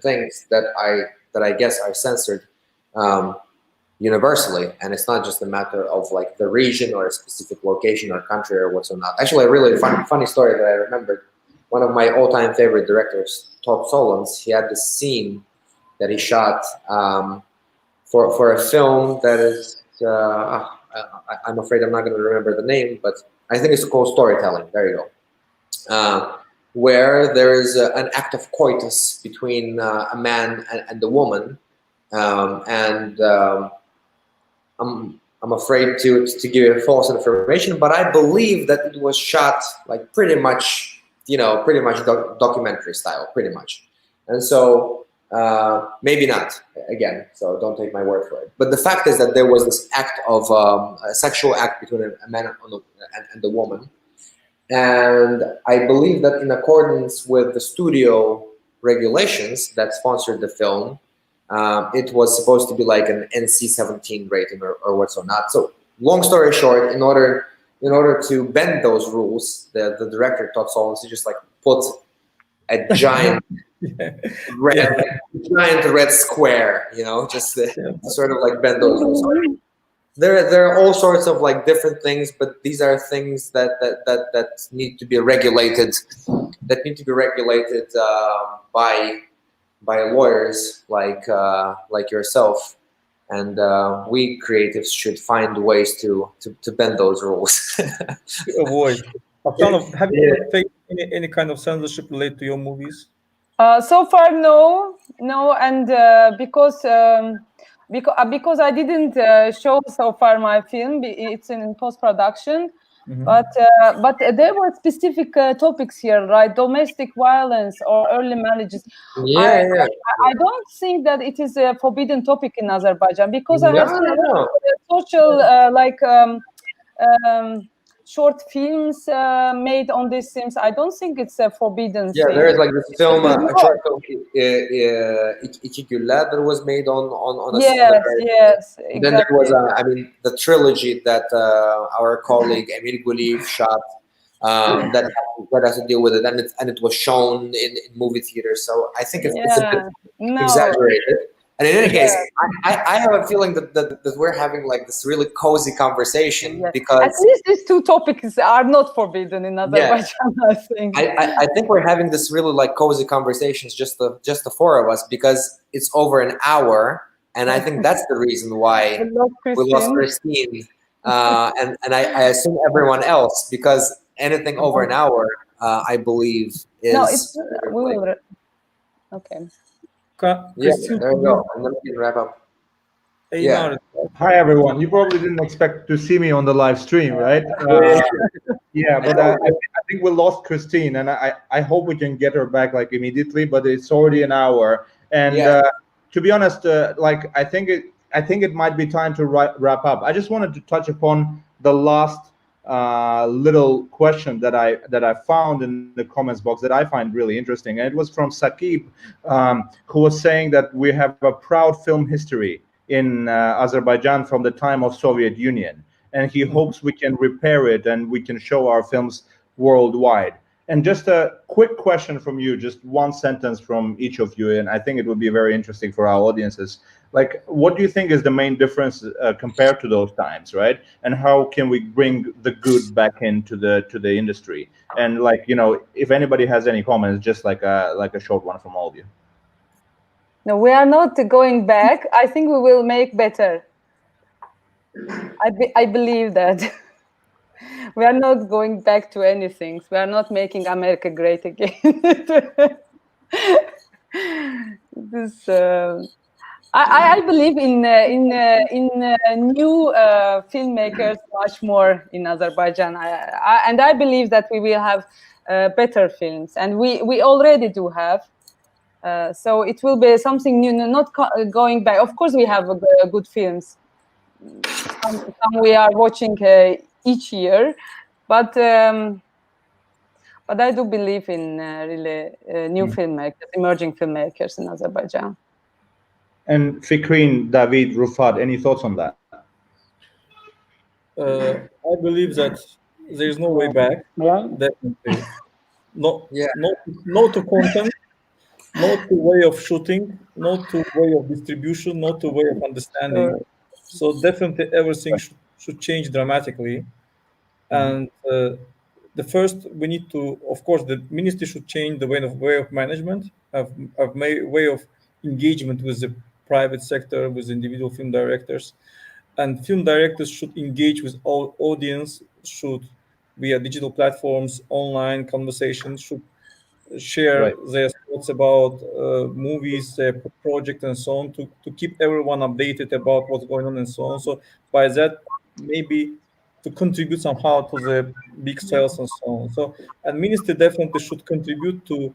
things that I guess are censored universally, and it's not just a matter of like the region or a specific location or country or what's not. Actually, a really funny story that I remembered. One of my all-time favorite directors, Top Solons, he had this scene that he shot for a film that is, I'm afraid I'm not going to remember the name, but I think it's called Storytelling. There you go. Where there is an act of coitus between a man and a woman, and I'm afraid to give you false information, but I believe that it was shot like pretty much documentary style, pretty much. And so maybe not, again, so don't take my word for it. But the fact is that there was this act of a sexual act between a man and a woman. And I believe that in accordance with the studio regulations that sponsored the film, it was supposed to be like an NC-17 rating or what's or not. So long story short, in order to bend those rules, the director Todd Solons just like put a giant red square, just to sort of like bend those rules. there are all sorts of like different things, but these are things that need to be regulated, by lawyers like yourself, and we creatives should find ways to bend those rules. To avoid. Afsana, have you ever faced any kind of censorship related to your movies? So far, no, and because I didn't show so far my film, it's in post-production. But there were specific topics here, right? Domestic violence or early marriages. I don't think that it is a forbidden topic in Azerbaijan, because I have seen a lot of social short films made on these themes. I don't think it's a forbidden thing. There is like this film, a short film, İki Güller, that was made on a yes, exactly. And then there was the trilogy that our colleague Emir Guliyev shot, that has to deal with it, and it was shown in movie theaters. So I think it's a bit exaggerated. And in any case, I have a feeling that we're having like this really cozy conversation, because at least these two topics are not forbidden in Azerbaijan. I think. I think we're having this really like cozy conversations, just the four of us, because it's over an hour, and I think that's the reason why we lost Christine, and I assume everyone else, because anything over an hour, I believe, is okay. There you go. And then we can wrap up. Hi everyone. You probably didn't expect to see me on the live stream, right? But I think we lost Christine, and I hope we can get her back like immediately. But it's already an hour, and to be honest, I think it might be time to wrap up. I just wanted to touch upon the last little question that I found in the comments box that I find really interesting, and it was from Sakib, who was saying that we have a proud film history in Azerbaijan from the time of Soviet Union, and he hopes we can repair it and we can show our films worldwide. And just a quick question from you, just one sentence from each of you, and I think it would be very interesting for our audiences. Like, what do you think is the main difference compared to those times, right? And how can we bring the good back into the industry? And if anybody has any comments, just like a short one from all of you. No, we are not going back. I think we will make better. I believe that. We are not going back to anything. We are not making America great again. I believe in new filmmakers much more in Azerbaijan, and I believe that we will have better films, and we already do have. So it will be something new, not going back. Of course, we have good films. Some we are watching each year, but I do believe in really new filmmakers, emerging filmmakers in Azerbaijan. And Fikrin, David, Rufat, any thoughts on that? I believe that there is no way back. Definitely. No to content, not to way of shooting, not to way of distribution, not to way of understanding. So definitely everything should change dramatically. And the first, we need to, of course, the ministry should change the way of management, way of engagement with the private sector, with individual film directors. And film directors should engage with all audience, should via digital platforms, online conversations, should share their thoughts about movies, their project, and so on, to keep everyone updated about what's going on and so on. So by that, maybe to contribute somehow to the big sales and so on. So, and ministry definitely should contribute to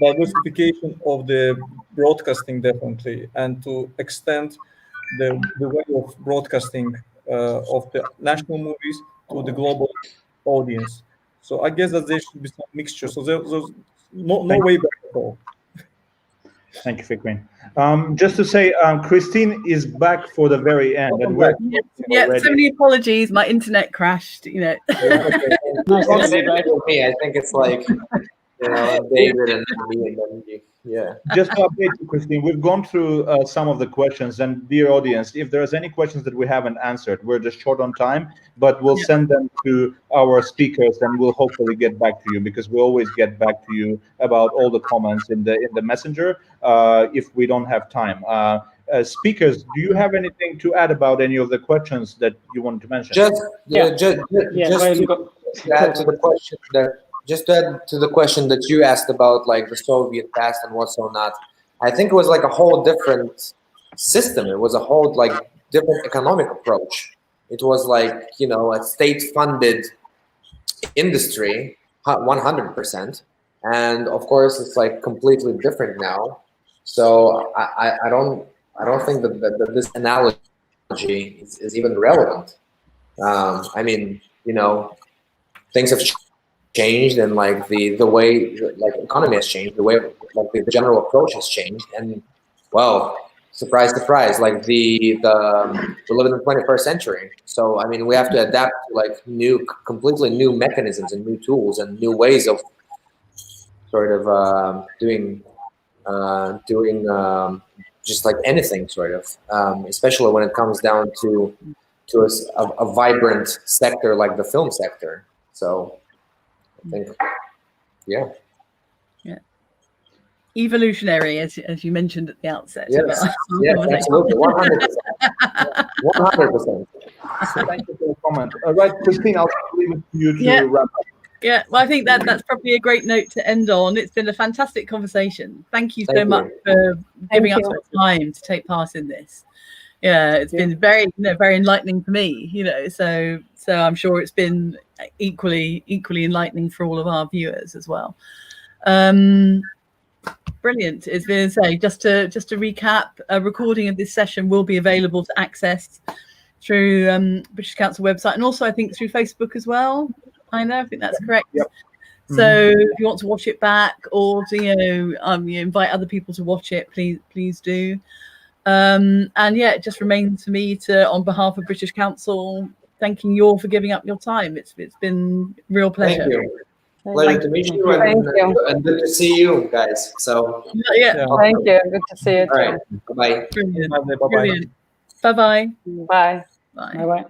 diversification of the broadcasting, definitely, and to extend the way of broadcasting of the national movies to the global audience. So I guess that there should be some mixture. So there's no way back at all. Thank you, Fikrin. Just to say, Christine is back for the very end. And we're so many apologies. My internet crashed. I think it's like David and me and then Yeah. Just to update you, Christine, we've gone through some of the questions, and dear audience, if there's any questions that we haven't answered, we're just short on time, but we'll send them to our speakers, and we'll hopefully get back to you, because we always get back to you about all the comments in the messenger if we don't have time. Speakers, do you have anything to add about any of the questions that you wanted to mention? Just to add to the question that you asked about, like the Soviet past and what's or not. I think it was like a whole different system. It was a whole like different economic approach. It was like, you know, a state-funded industry, 100%, and of course it's like completely different now. So I don't think that this analogy is even relevant. I mean, you know, things have changed, and like the way like economy has changed, the way like the general approach has changed, and well, surprise, surprise, like we live in the 21st century. So I mean, we have to adapt to like completely new mechanisms and new tools and new ways of sort of doing just like anything, sort of, especially when it comes down to a vibrant sector like the film sector. So I think, yeah. Evolutionary, as you mentioned at the outset. Yes, absolutely, 100%. 100%. Thank you for the comment. Right, Christine, I'll leave it to you to wrap up. Yeah, well, I think that's probably a great note to end on. It's been a fantastic conversation. Thank you so much for giving us your time to take part in this. Yeah, it's been very enlightening for me. You know, so I'm sure it's been equally enlightening for all of our viewers as well. Brilliant. It's been just to recap, a recording of this session will be available to access through British Council website, and also I think through Facebook as well. I think that's correct. Yep. So if you want to watch it back, or to you invite other people to watch it, please do. And yeah, it just remains for me to, on behalf of British Council, thanking you all for giving up your time. It's been a real pleasure. Thank you. Pleasure to meet you, and good to see you guys. So thank you. Good to see you. All right. Bye-bye. Brilliant. Bye-bye. Bye-bye. Bye. Bye. Bye-bye.